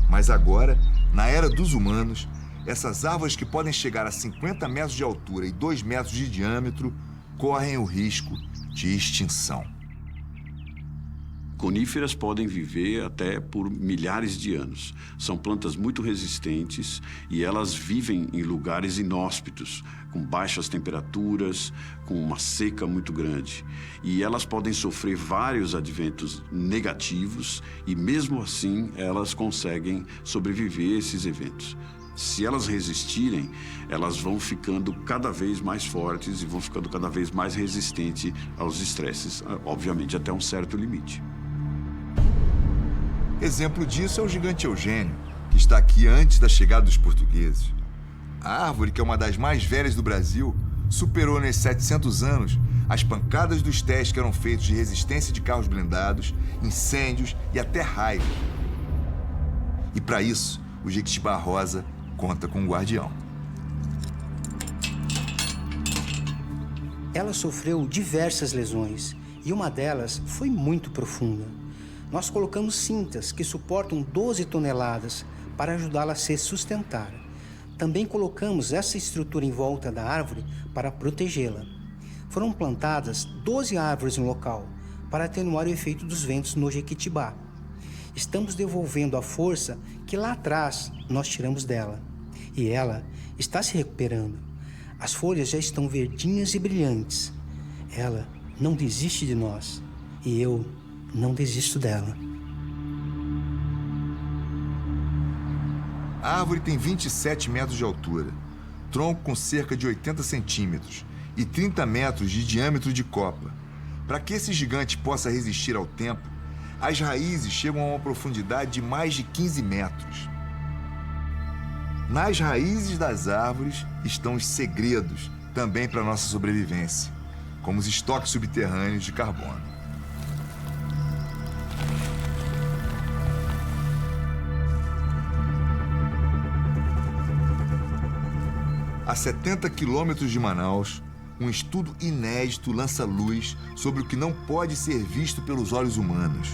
Mas agora, na era dos humanos, essas árvores que podem chegar a 50 metros de altura e 2 metros de diâmetro correm o risco de extinção. Coníferas podem viver até por milhares de anos. São plantas muito resistentes e elas vivem em lugares inóspitos, com baixas temperaturas, com uma seca muito grande. E elas podem sofrer vários adventos negativos e, mesmo assim, elas conseguem sobreviver a esses eventos. Se elas resistirem, elas vão ficando cada vez mais fortes e vão ficando cada vez mais resistentes aos estresses, obviamente até um certo limite. Exemplo disso é o gigante Eugênio, que está aqui antes da chegada dos portugueses. A árvore, que é uma das mais velhas do Brasil, superou nesses 700 anos as pancadas dos testes que eram feitos de resistência de carros blindados, incêndios e até raios. E para isso, o Jequitibá Rosa conta com um guardião. Ela sofreu diversas lesões e uma delas foi muito profunda. Nós colocamos cintas que suportam 12 toneladas para ajudá-la a se sustentar. Também colocamos essa estrutura em volta da árvore para protegê-la. Foram plantadas 12 árvores no local para atenuar o efeito dos ventos no Jequitibá. Estamos devolvendo a força que lá atrás nós tiramos dela. E ela está se recuperando. As folhas já estão verdinhas e brilhantes. Ela não desiste de nós. E eu não desisto dela. A árvore tem 27 metros de altura, tronco com cerca de 80 centímetros e 30 metros de diâmetro de copa. Para que esse gigante possa resistir ao tempo, as raízes chegam a uma profundidade de mais de 15 metros. Nas raízes das árvores estão os segredos também para a nossa sobrevivência, como os estoques subterrâneos de carbono. A 70 quilômetros de Manaus, um estudo inédito lança luz sobre o que não pode ser visto pelos olhos humanos.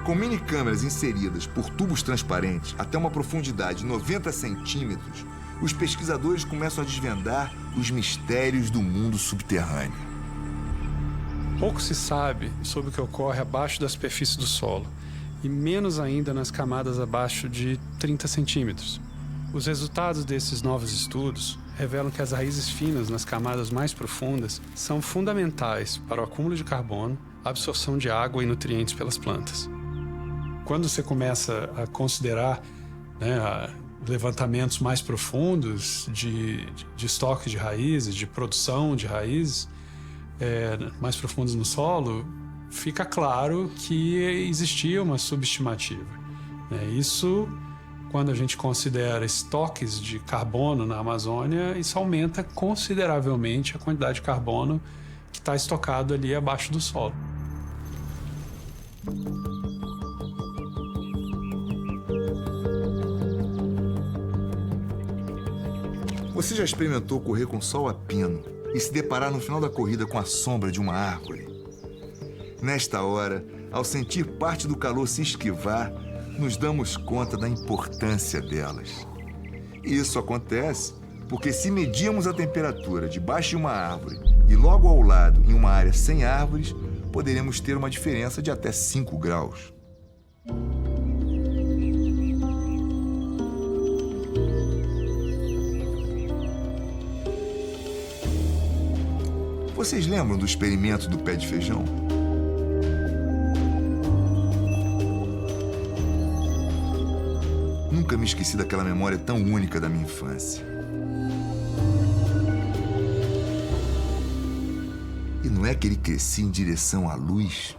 Com minicâmeras inseridas por tubos transparentes até uma profundidade de 90 centímetros, os pesquisadores começam a desvendar os mistérios do mundo subterrâneo. Pouco se sabe sobre o que ocorre abaixo da superfície do solo, e menos ainda nas camadas abaixo de 30 centímetros. Os resultados desses novos estudos revelam que as raízes finas nas camadas mais profundas são fundamentais para o acúmulo de carbono, a absorção de água e nutrientes pelas plantas. Quando você começa a considerar levantamentos mais profundos de estoque de raízes, de produção de raízes mais profundos no solo, fica claro que existia uma subestimativa. Isso, quando a gente considera estoques de carbono na Amazônia, isso aumenta consideravelmente a quantidade de carbono que está estocado ali abaixo do solo. Você já experimentou correr com sol a pino e se deparar no final da corrida com a sombra de uma árvore? Nesta hora, ao sentir parte do calor se esquivar, nos damos conta da importância delas. Isso acontece porque se medirmos a temperatura debaixo de uma árvore e logo ao lado em uma área sem árvores, poderemos ter uma diferença de até 5 graus. Vocês lembram do experimento do pé de feijão? Nunca me esqueci daquela memória tão única da minha infância. E não é que ele crescia em direção à luz?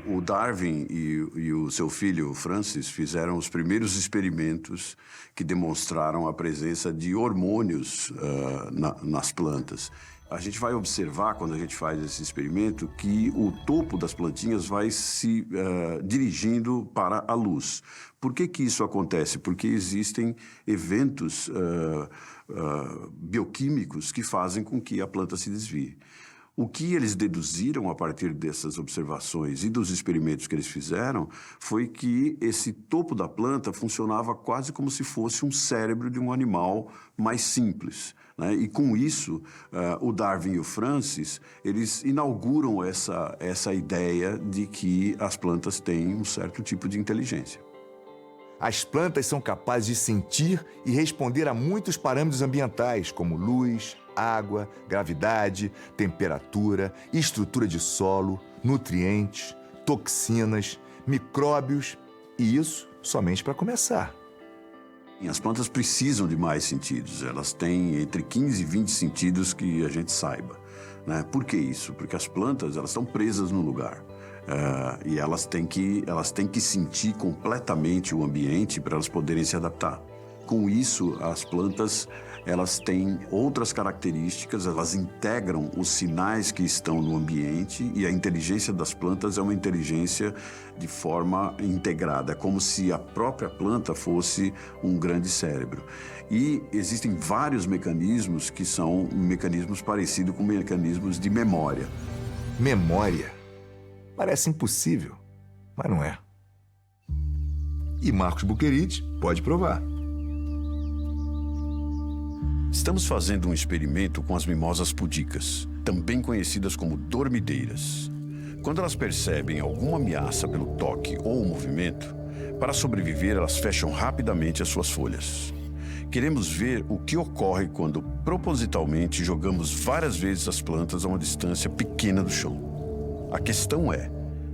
O Darwin e o seu filho Francis fizeram os primeiros experimentos que demonstraram a presença de hormônios nas plantas. A gente vai observar, quando a gente faz esse experimento, que o topo das plantinhas vai se dirigindo para a luz. Por que isso acontece? Porque existem eventos bioquímicos que fazem com que a planta se desvie. O que eles deduziram a partir dessas observações e dos experimentos que eles fizeram foi que esse topo da planta funcionava quase como se fosse um cérebro de um animal mais simples, né? E com isso, o Darwin e o Francis, eles inauguram essa ideia de que as plantas têm um certo tipo de inteligência. As plantas são capazes de sentir e responder a muitos parâmetros ambientais, como luz, água, gravidade, temperatura, estrutura de solo, nutrientes, toxinas, micróbios, e isso somente para começar. As plantas precisam de mais sentidos, elas têm entre 15 e 20 sentidos que a gente saiba, né? Por que isso? Porque as plantas elas estão presas no lugar. E elas têm que sentir completamente o ambiente para elas poderem se adaptar. Com isso, as plantas elas têm outras características, elas integram os sinais que estão no ambiente, e a inteligência das plantas é uma inteligência de forma integrada, como se a própria planta fosse um grande cérebro. E existem vários mecanismos que são mecanismos parecidos com mecanismos de memória. Memória? Parece impossível, mas não é. E Marcos Buquerite pode provar. Estamos fazendo um experimento com as mimosas pudicas, também conhecidas como dormideiras. Quando elas percebem alguma ameaça pelo toque ou movimento, para sobreviver elas fecham rapidamente as suas folhas. Queremos ver o que ocorre quando propositalmente jogamos várias vezes as plantas a uma distância pequena do chão. A questão é,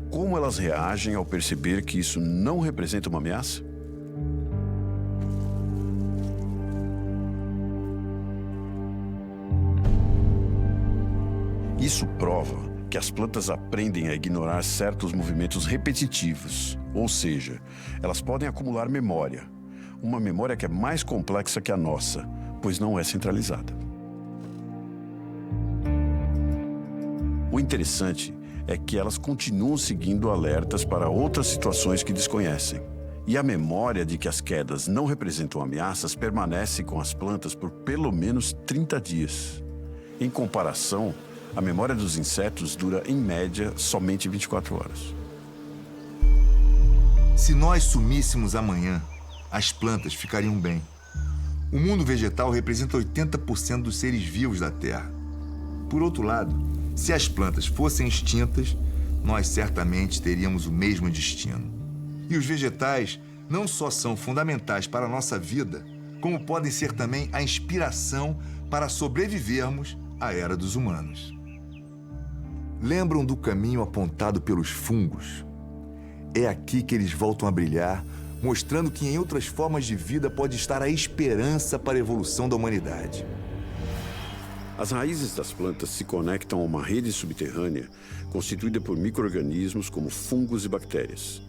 como elas reagem ao perceber que isso não representa uma ameaça? Isso prova que as plantas aprendem a ignorar certos movimentos repetitivos, ou seja, elas podem acumular memória, uma memória que é mais complexa que a nossa, pois não é centralizada. O interessante é que elas continuam seguindo alertas para outras situações que desconhecem. E a memória de que as quedas não representam ameaças permanece com as plantas por pelo menos 30 dias. Em comparação, a memória dos insetos dura, em média, somente 24 horas. Se nós sumíssemos amanhã, as plantas ficariam bem. O mundo vegetal representa 80% dos seres vivos da Terra. Por outro lado, se as plantas fossem extintas, nós certamente teríamos o mesmo destino. E os vegetais não só são fundamentais para a nossa vida, como podem ser também a inspiração para sobrevivermos à era dos humanos. Lembram do caminho apontado pelos fungos? É aqui que eles voltam a brilhar, mostrando que em outras formas de vida pode estar a esperança para a evolução da humanidade. As raízes das plantas se conectam a uma rede subterrânea constituída por micro-organismos como fungos e bactérias.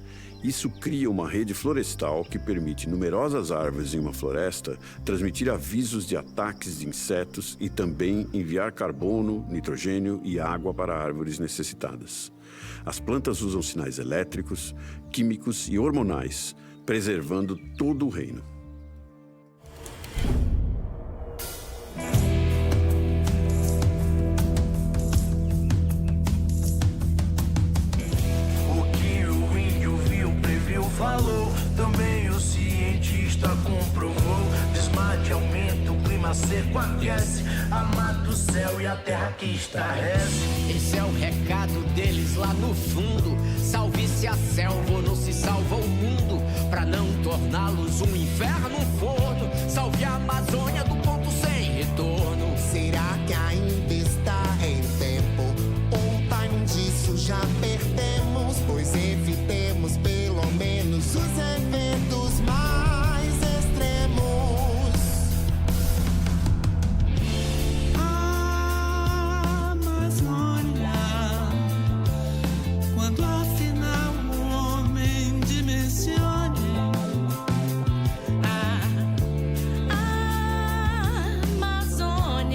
Isso cria uma rede florestal que permite numerosas árvores em uma floresta transmitir avisos de ataques de insetos e também enviar carbono, nitrogênio e água para árvores necessitadas. As plantas usam sinais elétricos, químicos e hormonais, preservando todo o reino. Falou, também o cientista comprovou. Desmate aumenta, o clima seco aquece. A mata, o céu e a terra que estarrece. Esse é o recado deles lá no fundo. Salve-se a selva ou não se salva o mundo, pra não torná-los um inferno, um forno. Salve a Amazônia do ponto sem retorno. Será que ainda está em tempo? Ou time disso já perdemos? Pois evitemos pelo menos os eventos mais extremos. A Amazônia, quando afinal o homem dimensione. A Amazônia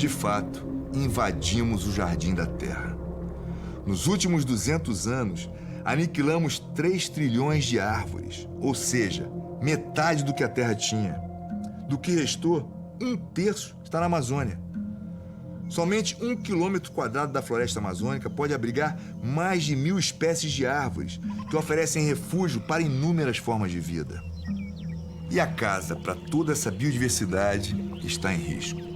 De fato, invadimos o jardim da Terra. Nos últimos 200 anos, aniquilamos 3 trilhões de árvores, ou seja, metade do que a Terra tinha. Do que restou, 1/3 está na Amazônia. Somente 1 quilômetro quadrado da floresta amazônica pode abrigar mais de 1.000 espécies de árvores que oferecem refúgio para inúmeras formas de vida. E a casa para toda essa biodiversidade está em risco.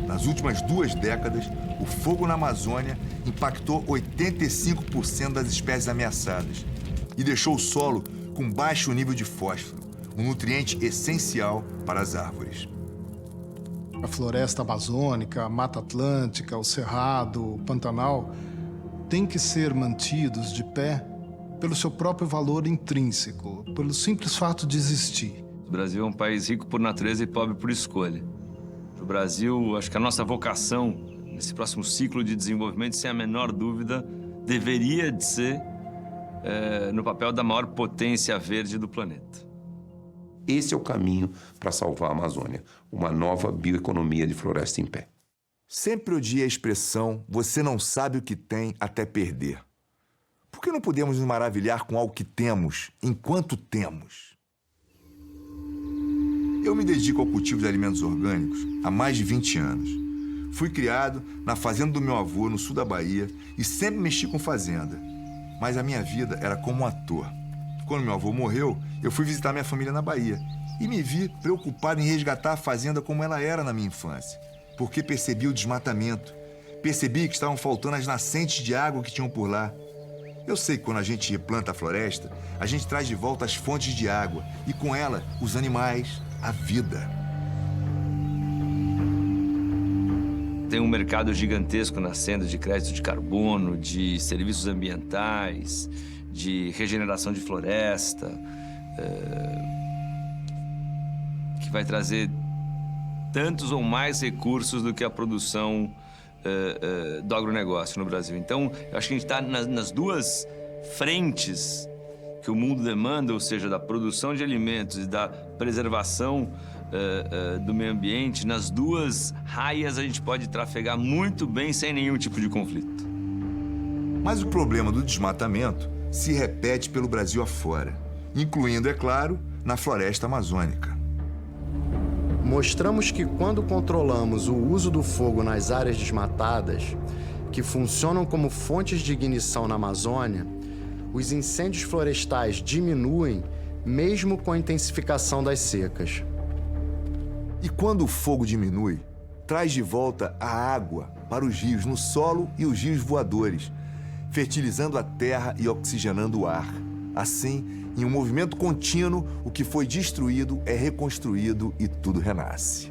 Nas últimas 2 décadas, o fogo na Amazônia impactou 85% das espécies ameaçadas e deixou o solo com baixo nível de fósforo, um nutriente essencial para as árvores. A floresta amazônica, a Mata Atlântica, o Cerrado, o Pantanal têm que ser mantidos de pé pelo seu próprio valor intrínseco, pelo simples fato de existir. O Brasil é um país rico por natureza e pobre por escolha. O Brasil, acho que a nossa vocação nesse próximo ciclo de desenvolvimento, sem a menor dúvida, deveria de ser no papel da maior potência verde do planeta. Esse é o caminho para salvar a Amazônia, uma nova bioeconomia de floresta em pé. Sempre odiei a expressão "você não sabe o que tem até perder". Por que não podemos nos maravilhar com algo que temos enquanto temos? Eu me dedico ao cultivo de alimentos orgânicos há mais de 20 anos. Fui criado na fazenda do meu avô, no sul da Bahia, e sempre mexi com fazenda. Mas a minha vida era como um ator. Quando meu avô morreu, eu fui visitar minha família na Bahia e me vi preocupado em resgatar a fazenda como ela era na minha infância, porque percebi o desmatamento, percebi que estavam faltando as nascentes de água que tinham por lá. Eu sei que quando a gente replanta a floresta, a gente traz de volta as fontes de água e com ela os animais, a vida. Tem um mercado gigantesco nascendo de crédito de carbono, de serviços ambientais, de regeneração de floresta, que vai trazer tantos ou mais recursos do que a produção do agronegócio no Brasil. Então, eu acho que a gente está nas 2 frentes que o mundo demanda, ou seja, da produção de alimentos e da preservação do meio ambiente. Nas 2 raias a gente pode trafegar muito bem sem nenhum tipo de conflito. Mas o problema do desmatamento se repete pelo Brasil afora, incluindo, é claro, na floresta amazônica. Mostramos que quando controlamos o uso do fogo nas áreas desmatadas, que funcionam como fontes de ignição na Amazônia, os incêndios florestais diminuem mesmo com a intensificação das secas. E quando o fogo diminui, traz de volta a água para os rios no solo e os rios voadores, fertilizando a terra e oxigenando o ar. Assim, em um movimento contínuo, o que foi destruído é reconstruído e tudo renasce.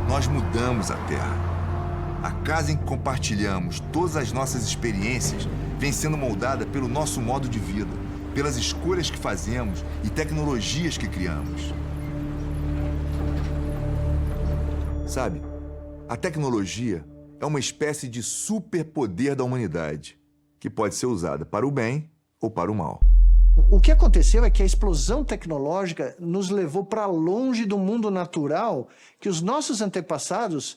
Nós mudamos a Terra. A casa em que compartilhamos todas as nossas experiências vem sendo moldada pelo nosso modo de vida, pelas escolhas que fazemos e tecnologias que criamos. Sabe, a tecnologia é uma espécie de superpoder da humanidade, que pode ser usada para o bem ou para o mal. O que aconteceu é que a explosão tecnológica nos levou para longe do mundo natural que os nossos antepassados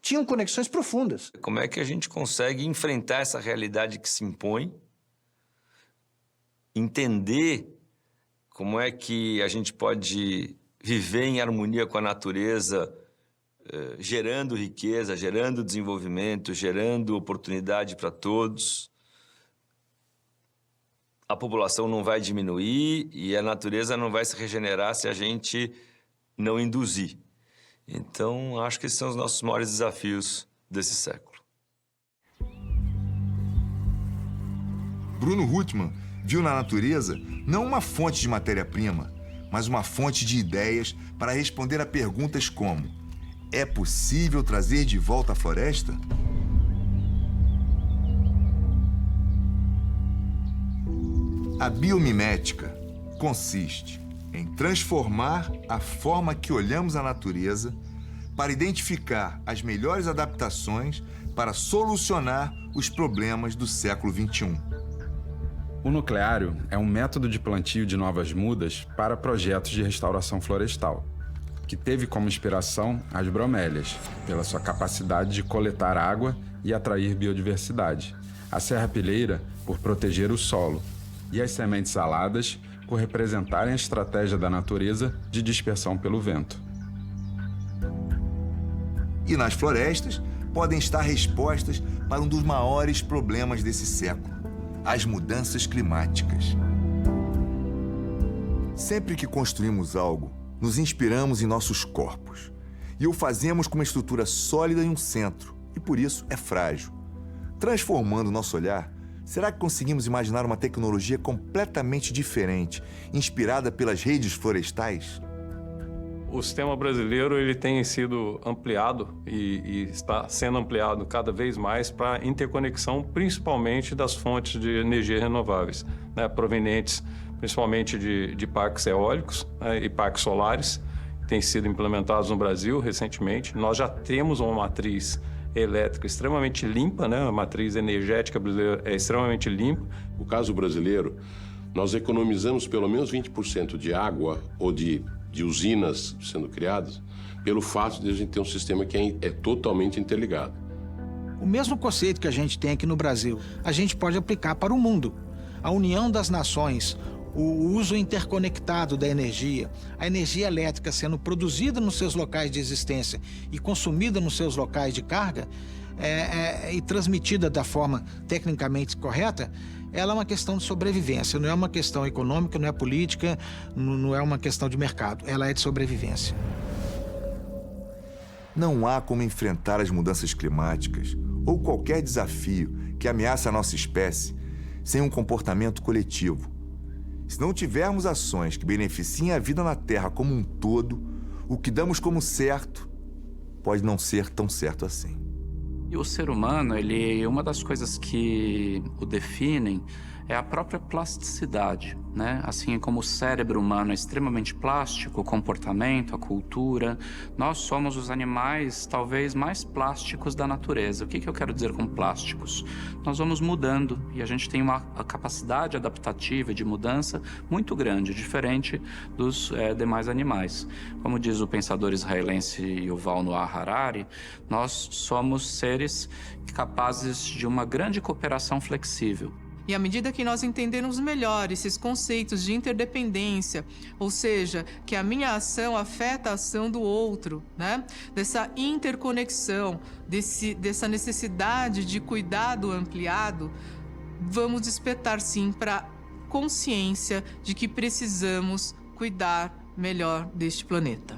tinham conexões profundas. Como é que a gente consegue enfrentar essa realidade que se impõe, entender como é que a gente pode viver em harmonia com a natureza, gerando riqueza, gerando desenvolvimento, gerando oportunidade para todos. A população não vai diminuir e a natureza não vai se regenerar se a gente não induzir. Então, acho que esses são os nossos maiores desafios desse século. Bruno Huttman viu na natureza não uma fonte de matéria-prima, mas uma fonte de ideias para responder a perguntas como: é possível trazer de volta a floresta? A biomimética, consiste em transformar a forma que olhamos a natureza para identificar as melhores adaptações para solucionar os problemas do século XXI. O nucleário é um método de plantio de novas mudas para projetos de restauração florestal, que teve como inspiração as bromélias, pela sua capacidade de coletar água e atrair biodiversidade, a serrapilheira por proteger o solo e as sementes aladas por representarem a estratégia da natureza de dispersão pelo vento. E nas florestas podem estar respostas para um dos maiores problemas desse século: as mudanças climáticas. Sempre que construímos algo, nos inspiramos em nossos corpos. E o fazemos com uma estrutura sólida em um centro, e por isso é frágil. Transformando nosso olhar, será que conseguimos imaginar uma tecnologia completamente diferente, inspirada pelas redes florestais? O sistema brasileiro ele tem sido ampliado e está sendo ampliado cada vez mais para interconexão, principalmente das fontes de energia renováveis, né, provenientes principalmente de parques eólicos, né, e parques solares, que têm sido implementados no Brasil recentemente. Nós já temos uma matriz elétrica extremamente limpa, né, a matriz energética brasileira é extremamente limpa. No caso brasileiro, nós economizamos pelo menos 20% de água ou de usinas sendo criadas, pelo fato de a gente ter um sistema que é totalmente interligado. O mesmo conceito que a gente tem aqui no Brasil, a gente pode aplicar para o mundo. A união das nações, o uso interconectado da energia, a energia elétrica sendo produzida nos seus locais de existência e consumida nos seus locais de carga e transmitida da forma tecnicamente correta, ela é uma questão de sobrevivência, não é uma questão econômica, não é política, não é uma questão de mercado, ela é de sobrevivência. Não há como enfrentar as mudanças climáticas ou qualquer desafio que ameaça a nossa espécie sem um comportamento coletivo. Se não tivermos ações que beneficiem a vida na Terra como um todo, o que damos como certo pode não ser tão certo assim. E o ser humano, uma das coisas que o definem é a própria plasticidade, né? Assim como o cérebro humano é extremamente plástico, o comportamento, a cultura, nós somos os animais talvez mais plásticos da natureza. O que eu quero dizer com plásticos? Nós vamos mudando e a gente tem uma capacidade adaptativa de mudança muito grande, diferente dos demais animais. Como diz o pensador israelense Yuval Noah Harari, nós somos seres capazes de uma grande cooperação flexível. E à medida que nós entendermos melhor esses conceitos de interdependência, ou seja, que a minha ação afeta a ação do outro, né? Dessa interconexão, dessa necessidade de cuidado ampliado, vamos despertar sim para consciência de que precisamos cuidar melhor deste planeta.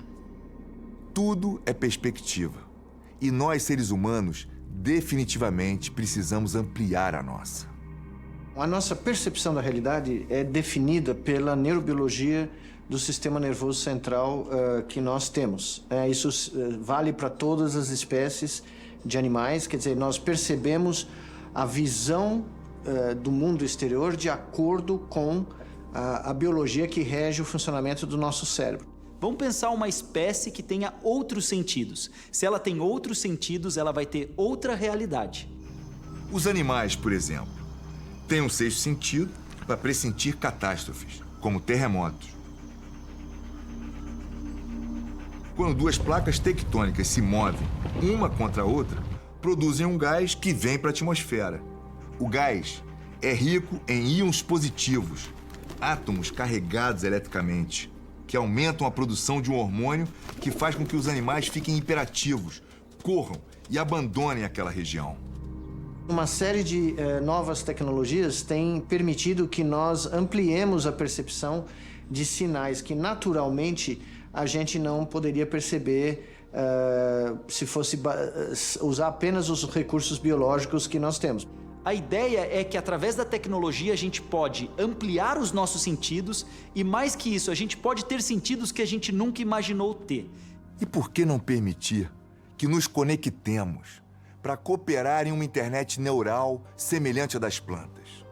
Tudo é perspectiva. E nós, seres humanos, definitivamente precisamos ampliar a nossa. A nossa percepção da realidade é definida pela neurobiologia do sistema nervoso central que nós temos. Isso vale para todas as espécies de animais, quer dizer, nós percebemos a visão do mundo exterior de acordo com a biologia que rege o funcionamento do nosso cérebro. Vamos pensar uma espécie que tenha outros sentidos. Se ela tem outros sentidos, ela vai ter outra realidade. Os animais, por exemplo, têm um sexto sentido para pressentir catástrofes, como terremotos. Quando duas placas tectônicas se movem uma contra a outra, produzem um gás que vem para a atmosfera. O gás é rico em íons positivos, átomos carregados eletricamente, que aumentam a produção de um hormônio que faz com que os animais fiquem hiperativos, corram e abandonem aquela região. Uma série de novas tecnologias tem permitido que nós ampliemos a percepção de sinais que naturalmente a gente não poderia perceber se fosse usar apenas os recursos biológicos que nós temos. A ideia é que através da tecnologia a gente pode ampliar os nossos sentidos e, mais que isso, a gente pode ter sentidos que a gente nunca imaginou ter. E por que não permitir que nos conectemos para cooperar em uma internet neural semelhante à das plantas?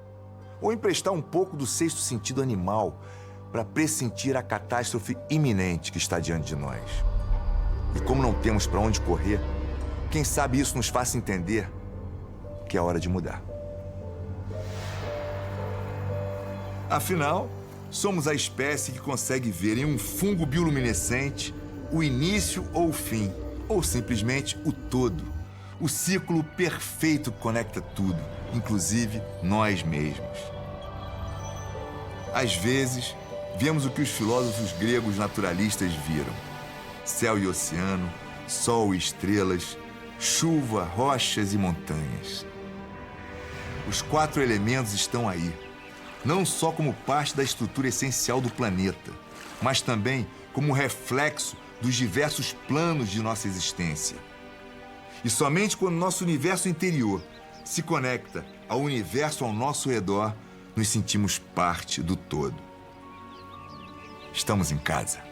Ou emprestar um pouco do sexto sentido animal para pressentir a catástrofe iminente que está diante de nós. E como não temos para onde correr, quem sabe isso nos faça entender que é hora de mudar. Afinal, somos a espécie que consegue ver em um fungo bioluminescente o início ou o fim, ou simplesmente o todo, o ciclo perfeito que conecta tudo, inclusive nós mesmos. Às vezes, vemos o que os filósofos gregos naturalistas viram: céu e oceano, sol e estrelas, chuva, rochas e montanhas. Os 4 elementos estão aí, não só como parte da estrutura essencial do planeta, mas também como reflexo dos diversos planos de nossa existência. E somente quando nosso universo interior se conecta ao universo ao nosso redor, nos sentimos parte do todo. Estamos em casa.